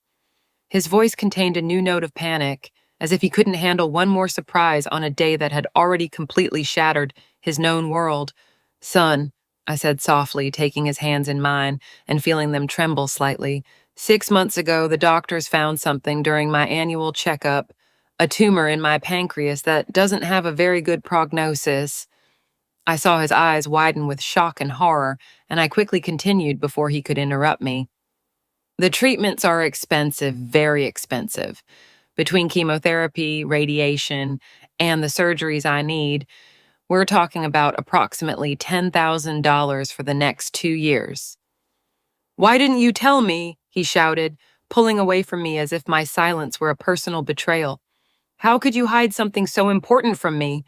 His voice contained a new note of panic, as if he couldn't handle one more surprise on a day that had already completely shattered his known world. "Son," I said softly, taking his hands in mine and feeling them tremble slightly, "6 months ago, the doctors found something during my annual checkup, a tumor in my pancreas that doesn't have a very good prognosis." I saw his eyes widen with shock and horror, and I quickly continued before he could interrupt me. "The treatments are expensive, very expensive. Between chemotherapy, radiation, and the surgeries I need, we're talking about approximately $10,000 for the next 2 years. "Why didn't you tell me?" he shouted, pulling away from me as if my silence were a personal betrayal. "How could you hide something so important from me?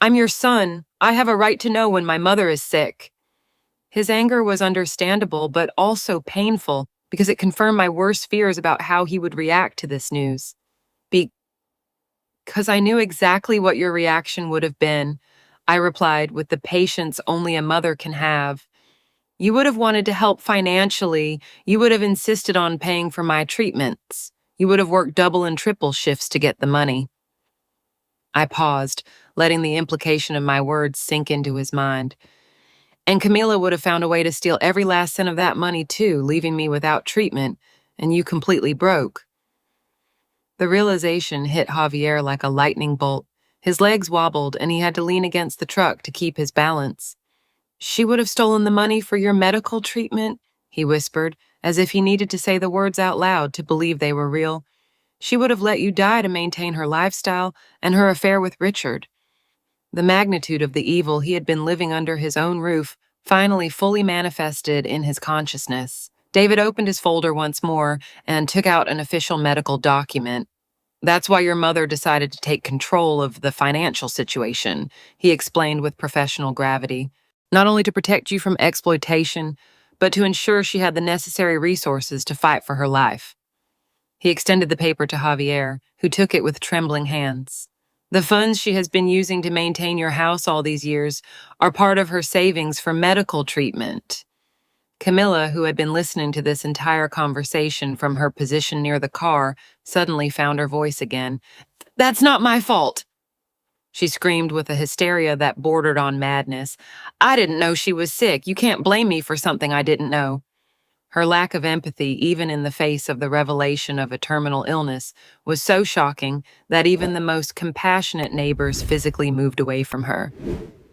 I'm your son. I have a right to know when my mother is sick." His anger was understandable, but also painful, because it confirmed my worst fears about how he would react to this news. "Because I knew exactly what your reaction would have been," I replied with the patience only a mother can have. "You would have wanted to help financially. You would have insisted on paying for my treatments. You would have worked double and triple shifts to get the money." I paused, letting the implication of my words sink into his mind. "And Camila would have found a way to steal every last cent of that money too, leaving me without treatment, and you completely broke." The realization hit Javier like a lightning bolt. His legs wobbled, and he had to lean against the truck to keep his balance. "She would have stolen the money for your medical treatment?" he whispered, as if he needed to say the words out loud to believe they were real. "She would have let you die to maintain her lifestyle and her affair with Richard." The magnitude of the evil he had been living under his own roof finally fully manifested in his consciousness. David opened his folder once more and took out an official medical document. "That's why your mother decided to take control of the financial situation," he explained with professional gravity. "Not only to protect you from exploitation, but to ensure she had the necessary resources to fight for her life." He extended the paper to Javier, who took it with trembling hands. "The funds she has been using to maintain your house all these years are part of her savings for medical treatment." Camilla, who had been listening to this entire conversation from her position near the car, suddenly found her voice again. "That's not my fault!" She screamed with a hysteria that bordered on madness. "I didn't know she was sick. You can't blame me for something I didn't know." Her lack of empathy, even in the face of the revelation of a terminal illness, was so shocking that even the most compassionate neighbors physically moved away from her.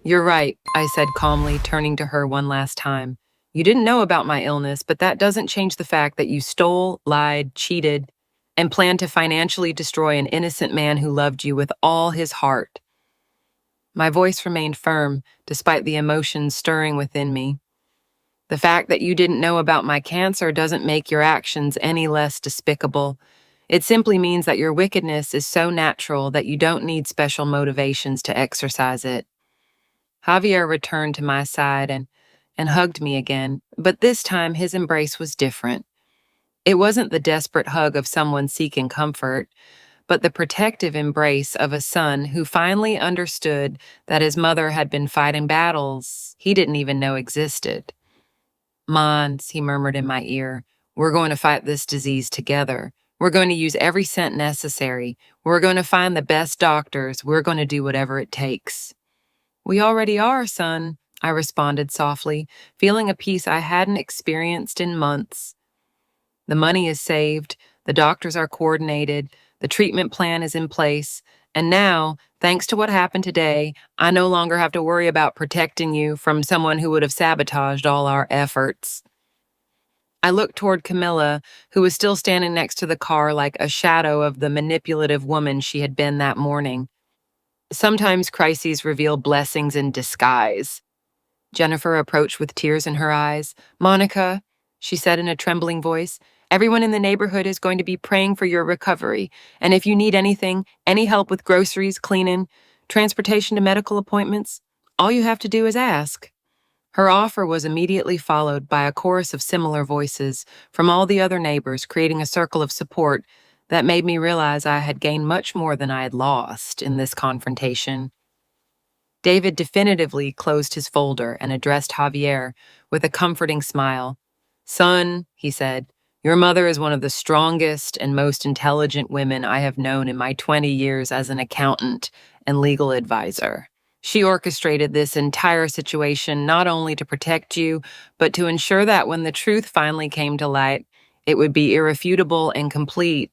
"You're right," I said calmly, turning to her one last time. "You didn't know about my illness, but that doesn't change the fact that you stole, lied, cheated, and planned to financially destroy an innocent man who loved you with all his heart." My voice remained firm, despite the emotions stirring within me. "The fact that you didn't know about my cancer doesn't make your actions any less despicable. It simply means that your wickedness is so natural that you don't need special motivations to exercise it." Javier returned to my side and hugged me again, but this time his embrace was different. It wasn't the desperate hug of someone seeking comfort, but the protective embrace of a son who finally understood that his mother had been fighting battles he didn't even know existed. "Mons," he murmured in my ear, "we're going to fight this disease together. We're going to use every cent necessary. We're going to find the best doctors. We're going to do whatever it takes." "We already are, son," I responded softly, feeling a peace I hadn't experienced in months. "The money is saved, the doctors are coordinated, the treatment plan is in place, and now, thanks to what happened today, I no longer have to worry about protecting you from someone who would have sabotaged all our efforts." I looked toward Camilla, who was still standing next to the car like a shadow of the manipulative woman she had been that morning. "Sometimes crises reveal blessings in disguise." Jennifer approached with tears in her eyes. "Monica," she said in a trembling voice, "everyone in the neighborhood is going to be praying for your recovery. And if you need anything, any help with groceries, cleaning, transportation to medical appointments, all you have to do is ask." Her offer was immediately followed by a chorus of similar voices from all the other neighbors, creating a circle of support that made me realize I had gained much more than I had lost in this confrontation. David definitively closed his folder and addressed Javier with a comforting smile. "Son," he said, "your mother is one of the strongest and most intelligent women I have known in my 20 years as an accountant and legal advisor. She orchestrated this entire situation not only to protect you, but to ensure that when the truth finally came to light, it would be irrefutable and complete."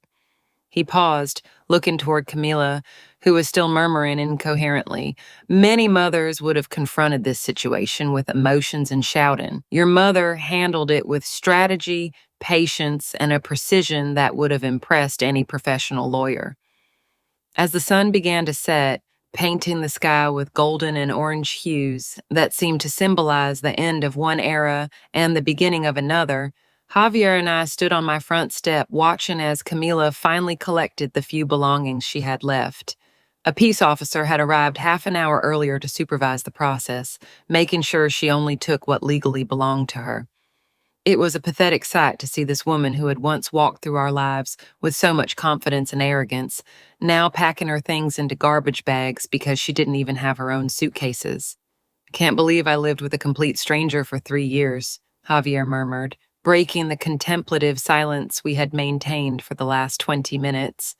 He paused, looking toward Camila, who was still murmuring incoherently. "Many mothers would have confronted this situation with emotions and shouting. Your mother handled it with strategy, patience, and a precision that would have impressed any professional lawyer." As the sun began to set, painting the sky with golden and orange hues that seemed to symbolize the end of one era and the beginning of another, Javier and I stood on my front step watching as Camila finally collected the few belongings she had left. A peace officer had arrived half an hour earlier to supervise the process, making sure she only took what legally belonged to her. It was a pathetic sight to see this woman who had once walked through our lives with so much confidence and arrogance, now packing her things into garbage bags because she didn't even have her own suitcases. "Can't believe I lived with a complete stranger for 3 years," Javier murmured, breaking the contemplative silence we had maintained for the last 20 minutes.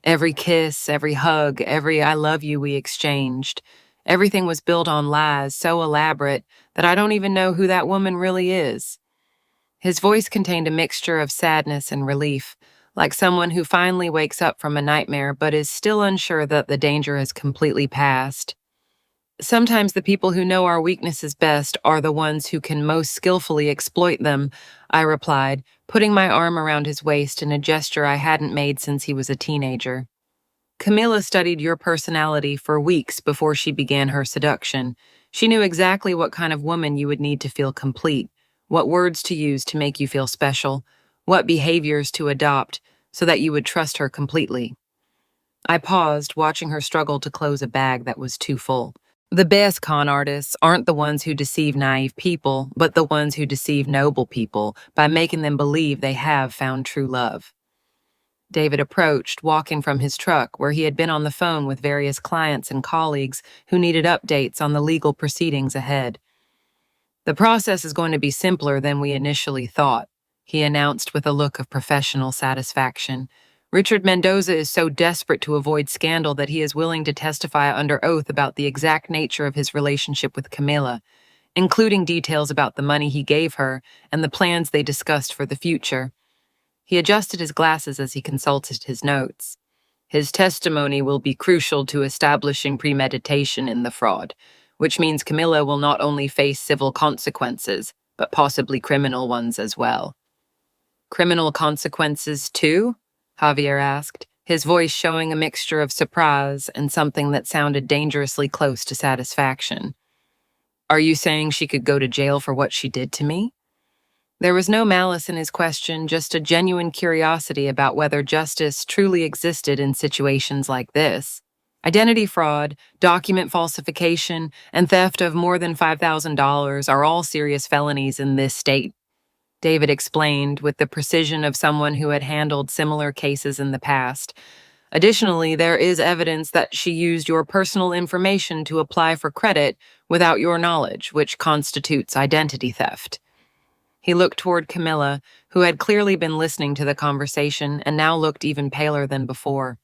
"Every kiss, every hug, every I love you we exchanged. Everything was built on lies so elaborate that I don't even know who that woman really is." His voice contained a mixture of sadness and relief, like someone who finally wakes up from a nightmare but is still unsure that the danger has completely passed. "Sometimes the people who know our weaknesses best are the ones who can most skillfully exploit them," I replied, putting my arm around his waist in a gesture I hadn't made since he was a teenager. "Camilla studied your personality for weeks before she began her seduction. She knew exactly what kind of woman you would need to feel complete, what words to use to make you feel special, what behaviors to adopt so that you would trust her completely." I paused, watching her struggle to close a bag that was too full. "The best con artists aren't the ones who deceive naive people, but the ones who deceive noble people by making them believe they have found true love." David approached, walking from his truck, where he had been on the phone with various clients and colleagues who needed updates on the legal proceedings ahead. The process is going to be simpler than we initially thought, he announced with a look of professional satisfaction. Richard Mendoza is so desperate to avoid scandal that he is willing to testify under oath about the exact nature of his relationship with Camilla, including details about the money he gave her and the plans they discussed for the future. He adjusted his glasses as he consulted his notes. His testimony will be crucial to establishing premeditation in the fraud, which means Camilla will not only face civil consequences, but possibly criminal ones as well. Criminal consequences too? Javier asked, his voice showing a mixture of surprise and something that sounded dangerously close to satisfaction. Are you saying she could go to jail for what she did to me? There was no malice in his question, just a genuine curiosity about whether justice truly existed in situations like this. Identity fraud, document falsification, and theft of more than $5,000 are all serious felonies in this state, David explained with the precision of someone who had handled similar cases in the past. Additionally, there is evidence that she used your personal information to apply for credit without your knowledge, which constitutes identity theft. He looked toward Camilla, who had clearly been listening to the conversation and now looked even paler than before.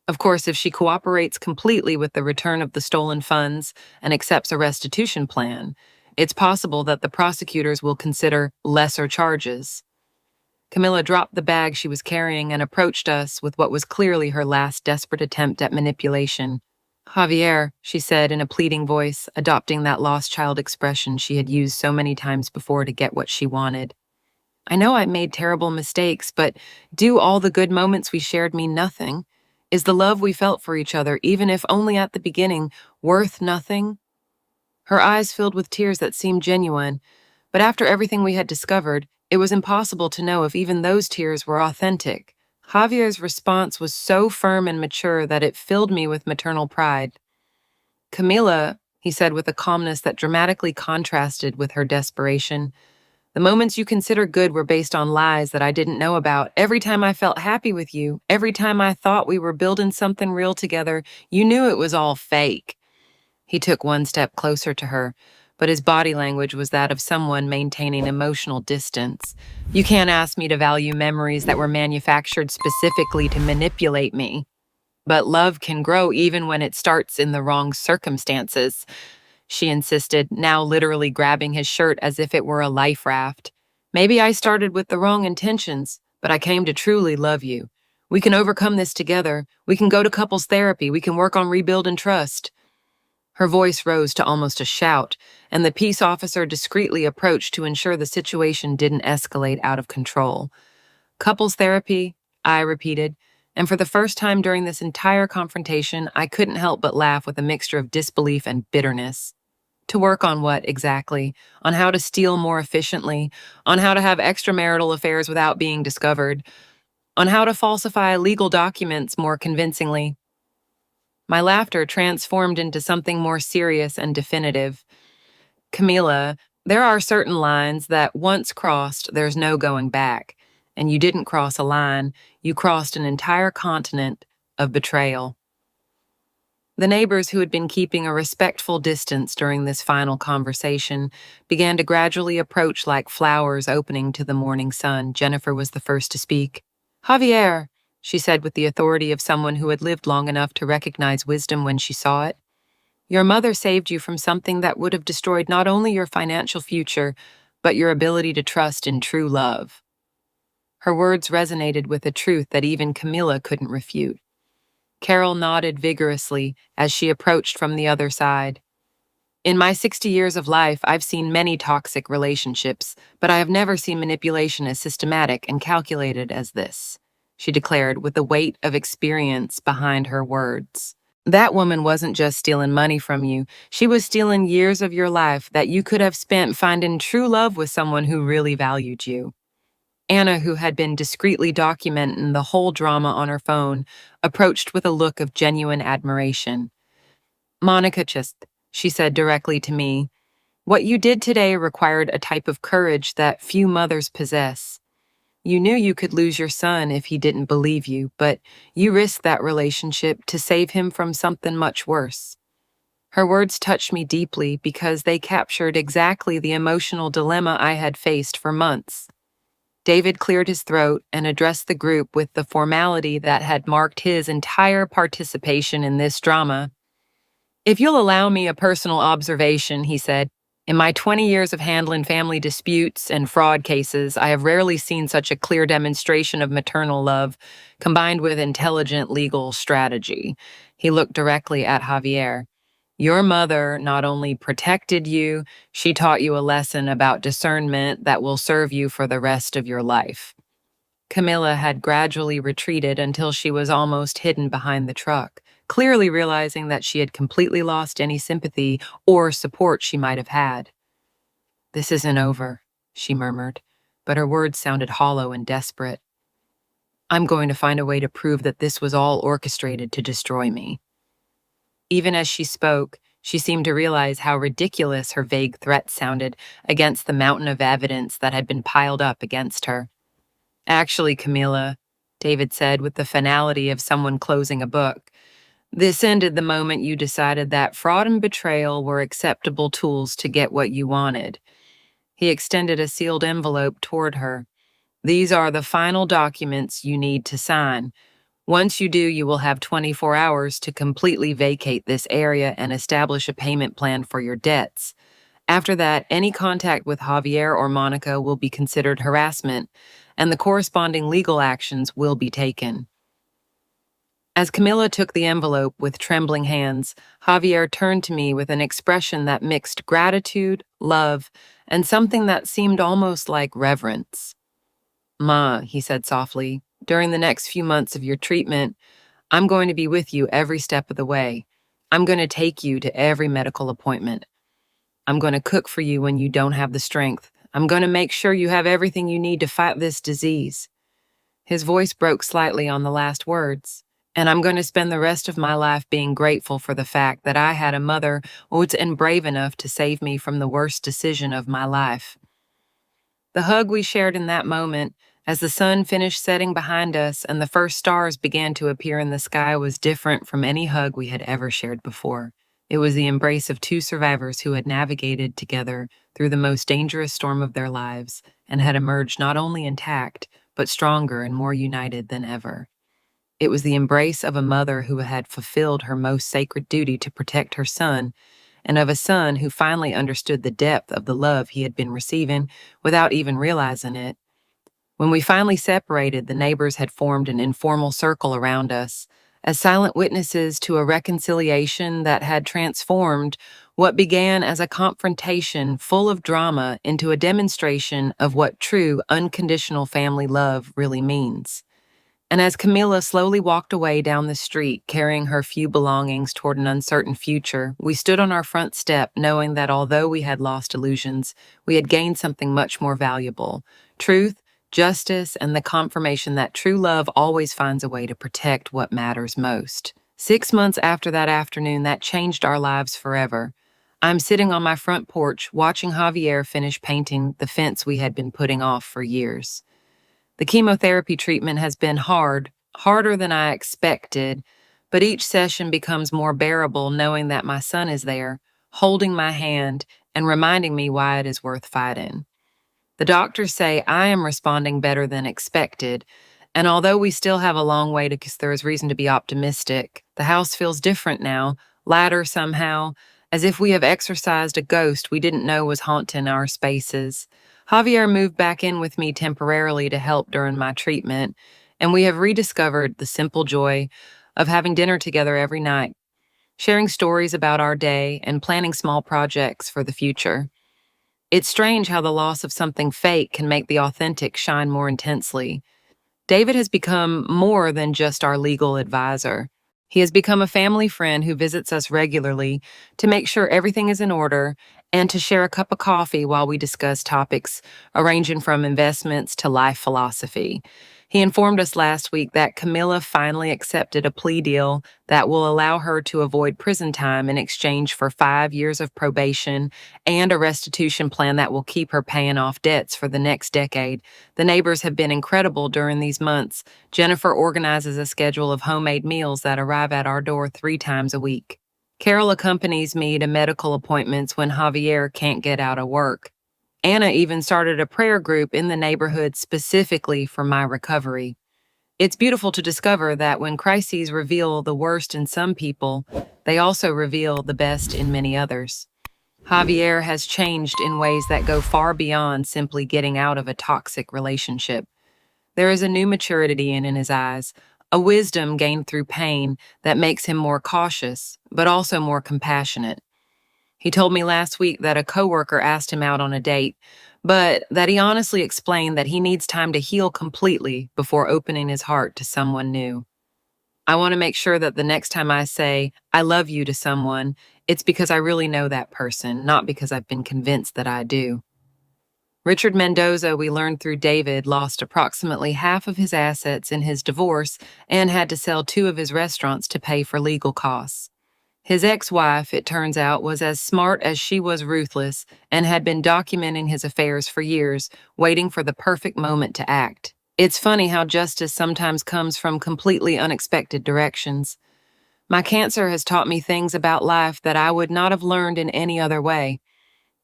Of course, if she cooperates completely with the return of the stolen funds and accepts a restitution plan, it's possible that the prosecutors will consider lesser charges. Camilla dropped the bag she was carrying and approached us with what was clearly her last desperate attempt at manipulation. Javier, she said in a pleading voice, adopting that lost child expression she had used so many times before to get what she wanted. I know I made terrible mistakes, but do all the good moments we shared mean nothing? Is the love we felt for each other, even if only at the beginning, worth nothing? Her eyes filled with tears that seemed genuine, but after everything we had discovered, it was impossible to know if even those tears were authentic. Javier's response was so firm and mature that it filled me with maternal pride. Camila, he said with a calmness that dramatically contrasted with her desperation, the moments you consider good were based on lies that I didn't know about. Every time I felt happy with you, every time I thought we were building something real together, you knew it was all fake. He took one step closer to her, but his body language was that of someone maintaining emotional distance. You can't ask me to value memories that were manufactured specifically to manipulate me. But love can grow even when it starts in the wrong circumstances, she insisted, now literally grabbing his shirt as if it were a life raft. Maybe I started with the wrong intentions, but I came to truly love you. We can overcome this together. We can go to couples therapy. We can work on rebuilding trust. Her voice rose to almost a shout, and the peace officer discreetly approached to ensure the situation didn't escalate out of control. Couples therapy, I repeated, and for the first time during this entire confrontation, I couldn't help but laugh with a mixture of disbelief and bitterness. To work on what, exactly? On how to steal more efficiently? On how to have extramarital affairs without being discovered? On how to falsify legal documents more convincingly? My laughter transformed into something more serious and definitive. Camila, there are certain lines that once crossed, there's no going back. And you didn't cross a line, you crossed an entire continent of betrayal. The neighbors who had been keeping a respectful distance during this final conversation began to gradually approach like flowers opening to the morning sun. Jennifer was the first to speak. Javier, she said with the authority of someone who had lived long enough to recognize wisdom when she saw it. Your mother saved you from something that would have destroyed not only your financial future, but your ability to trust in true love. Her words resonated with a truth that even Camilla couldn't refute. Carol nodded vigorously as she approached from the other side. In my 60 years of life, I've seen many toxic relationships, but I have never seen manipulation as systematic and calculated as this, she declared with the weight of experience behind her words. That woman wasn't just stealing money from you. She was stealing years of your life that you could have spent finding true love with someone who really valued you. Anna, who had been discreetly documenting the whole drama on her phone, approached with a look of genuine admiration. Monica, she said directly to me, what you did today required a type of courage that few mothers possess. You knew you could lose your son if he didn't believe you, but you risked that relationship to save him from something much worse. Her words touched me deeply because they captured exactly the emotional dilemma I had faced for months. David cleared his throat and addressed the group with the formality that had marked his entire participation in this drama. "If you'll allow me a personal observation," he said, "in my 20 years of handling family disputes and fraud cases, I have rarely seen such a clear demonstration of maternal love combined with intelligent legal strategy." He looked directly at Javier. "Your mother not only protected you, she taught you a lesson about discernment that will serve you for the rest of your life." Camilla had gradually retreated until she was almost hidden behind the truck, clearly realizing that she had completely lost any sympathy or support she might have had. "This isn't over," she murmured, but her words sounded hollow and desperate. "I'm going to find a way to prove that this was all orchestrated to destroy me." Even as she spoke, she seemed to realize how ridiculous her vague threat sounded against the mountain of evidence that had been piled up against her. "Actually, Camilla," David said with the finality of someone closing a book, "this ended the moment you decided that fraud and betrayal were acceptable tools to get what you wanted." He extended a sealed envelope toward her. "These are the final documents you need to sign. Once you do, you will have 24 hours to completely vacate this area and establish a payment plan for your debts. After that, any contact with Javier or Monica will be considered harassment, and the corresponding legal actions will be taken." As Camilla took the envelope with trembling hands, Javier turned to me with an expression that mixed gratitude, love, and something that seemed almost like reverence. "Ma," he said softly, "during the next few months of your treatment, I'm going to be with you every step of the way. I'm going to take you to every medical appointment. I'm going to cook for you when you don't have the strength. I'm going to make sure you have everything you need to fight this disease." His voice broke slightly on the last words. "And I'm going to spend the rest of my life being grateful for the fact that I had a mother who was brave enough to save me from the worst decision of my life." The hug we shared in that moment, as the sun finished setting behind us and the first stars began to appear in the sky, was different from any hug we had ever shared before. It was the embrace of two survivors who had navigated together through the most dangerous storm of their lives and had emerged not only intact, but stronger and more united than ever. It was the embrace of a mother who had fulfilled her most sacred duty to protect her son, and of a son who finally understood the depth of the love he had been receiving without even realizing it. When we finally separated, the neighbors had formed an informal circle around us, as silent witnesses to a reconciliation that had transformed what began as a confrontation full of drama into a demonstration of what true, unconditional family love really means. And as Camilla slowly walked away down the street, carrying her few belongings toward an uncertain future, we stood on our front step, knowing that although we had lost illusions, we had gained something much more valuable: truth, justice, and the confirmation that true love always finds a way to protect what matters most. 6 months after that afternoon, that changed our lives forever. I'm sitting on my front porch, watching Javier finish painting the fence we had been putting off for years. The chemotherapy treatment has been hard, harder than I expected, but each session becomes more bearable knowing that my son is there, holding my hand and reminding me why it is worth fighting. The doctors say I am responding better than expected, and although we still have a long way to, there is reason to be optimistic. The house feels different now, lighter somehow, as if we have exorcised a ghost we didn't know was haunting our spaces. Javier moved back in with me temporarily to help during my treatment, and we have rediscovered the simple joy of having dinner together every night, sharing stories about our day and planning small projects for the future. It's strange how the loss of something fake can make the authentic shine more intensely. David has become more than just our legal advisor. He has become a family friend who visits us regularly to make sure everything is in order and to share a cup of coffee while we discuss topics ranging from investments to life philosophy. He informed us last week that Camilla finally accepted a plea deal that will allow her to avoid prison time in exchange for 5 years of probation and a restitution plan that will keep her paying off debts for the next decade. The neighbors have been incredible during these months. Jennifer organizes a schedule of homemade meals that arrive at our door 3 times a week. Carol accompanies me to medical appointments when Javier can't get out of work. Anna even started a prayer group in the neighborhood specifically for my recovery. It's beautiful to discover that when crises reveal the worst in some people, they also reveal the best in many others. Javier has changed in ways that go far beyond simply getting out of a toxic relationship. There is a new maturity in his eyes, a wisdom gained through pain that makes him more cautious, but also more compassionate. He told me last week that a coworker asked him out on a date, but that he honestly explained that he needs time to heal completely before opening his heart to someone new. I want to make sure that the next time I say, I love you to someone, it's because I really know that person, not because I've been convinced that I do. Richard Mendoza, we learned through David, lost approximately half of his assets in his divorce and had to sell two of his restaurants to pay for legal costs. His ex-wife, it turns out, was as smart as she was ruthless and had been documenting his affairs for years, waiting for the perfect moment to act. It's funny how justice sometimes comes from completely unexpected directions. My cancer has taught me things about life that I would not have learned in any other way.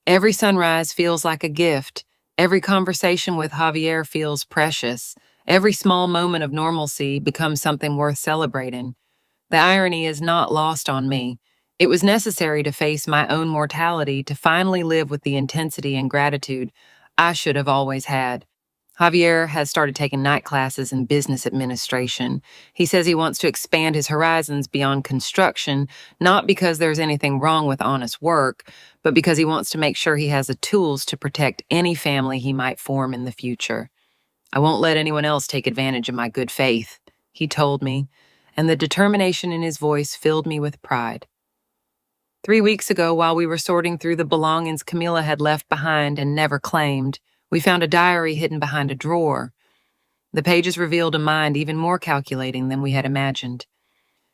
Every sunrise feels like a gift. Every conversation with Javier feels precious. Every small moment of normalcy becomes something worth celebrating. The irony is not lost on me. It was necessary to face my own mortality to finally live with the intensity and gratitude I should have always had. Javier has started taking night classes in business administration. He says he wants to expand his horizons beyond construction, not because there's anything wrong with honest work, but because he wants to make sure he has the tools to protect any family he might form in the future. I won't let anyone else take advantage of my good faith, he told me, and the determination in his voice filled me with pride. 3 weeks ago, while we were sorting through the belongings Camila had left behind and never claimed, we found a diary hidden behind a drawer. The pages revealed a mind even more calculating than we had imagined.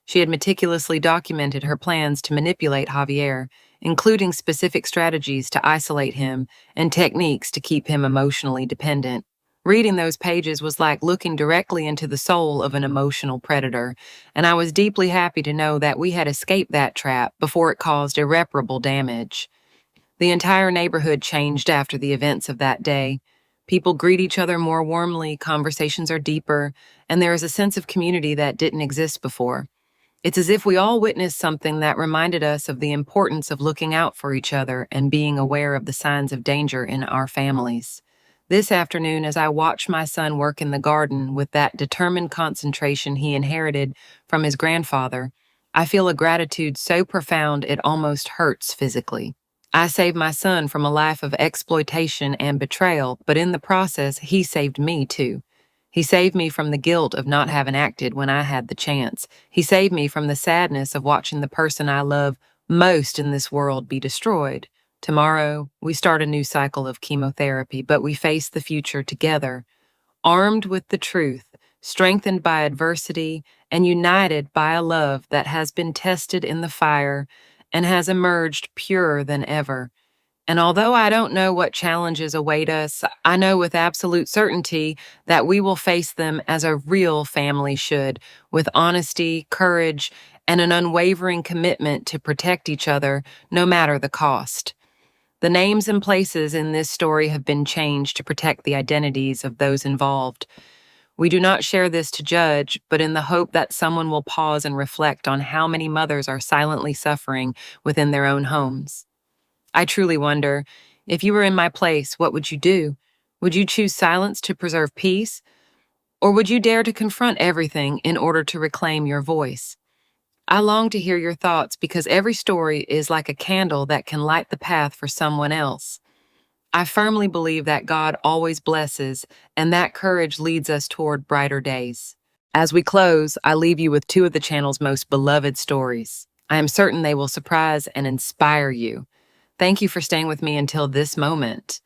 She had meticulously documented her plans to manipulate Javier, including specific strategies to isolate him and techniques to keep him emotionally dependent. Reading those pages was like looking directly into the soul of an emotional predator, and I was deeply happy to know that we had escaped that trap before it caused irreparable damage. The entire neighborhood changed after the events of that day. People greet each other more warmly, conversations are deeper, and there is a sense of community that didn't exist before. It's as if we all witnessed something that reminded us of the importance of looking out for each other and being aware of the signs of danger in our families. This afternoon, as I watch my son work in the garden with that determined concentration he inherited from his grandfather, I feel a gratitude so profound it almost hurts physically. I saved my son from a life of exploitation and betrayal, but in the process, he saved me too. He saved me from the guilt of not having acted when I had the chance. He saved me from the sadness of watching the person I love most in this world be destroyed. Tomorrow, we start a new cycle of chemotherapy, but we face the future together, armed with the truth, strengthened by adversity, and united by a love that has been tested in the fire and has emerged purer than ever. And although I don't know what challenges await us, I know with absolute certainty that we will face them as a real family should, with honesty, courage, and an unwavering commitment to protect each other, no matter the cost. The names and places in this story have been changed to protect the identities of those involved. We do not share this to judge, but in the hope that someone will pause and reflect on how many mothers are silently suffering within their own homes. I truly wonder, if you were in my place, what would you do? Would you choose silence to preserve peace? Or would you dare to confront everything in order to reclaim your voice? I long to hear your thoughts because every story is like a candle that can light the path for someone else. I firmly believe that God always blesses, and that courage leads us toward brighter days. As we close, I leave you with two of the channel's most beloved stories. I am certain they will surprise and inspire you. Thank you for staying with me until this moment.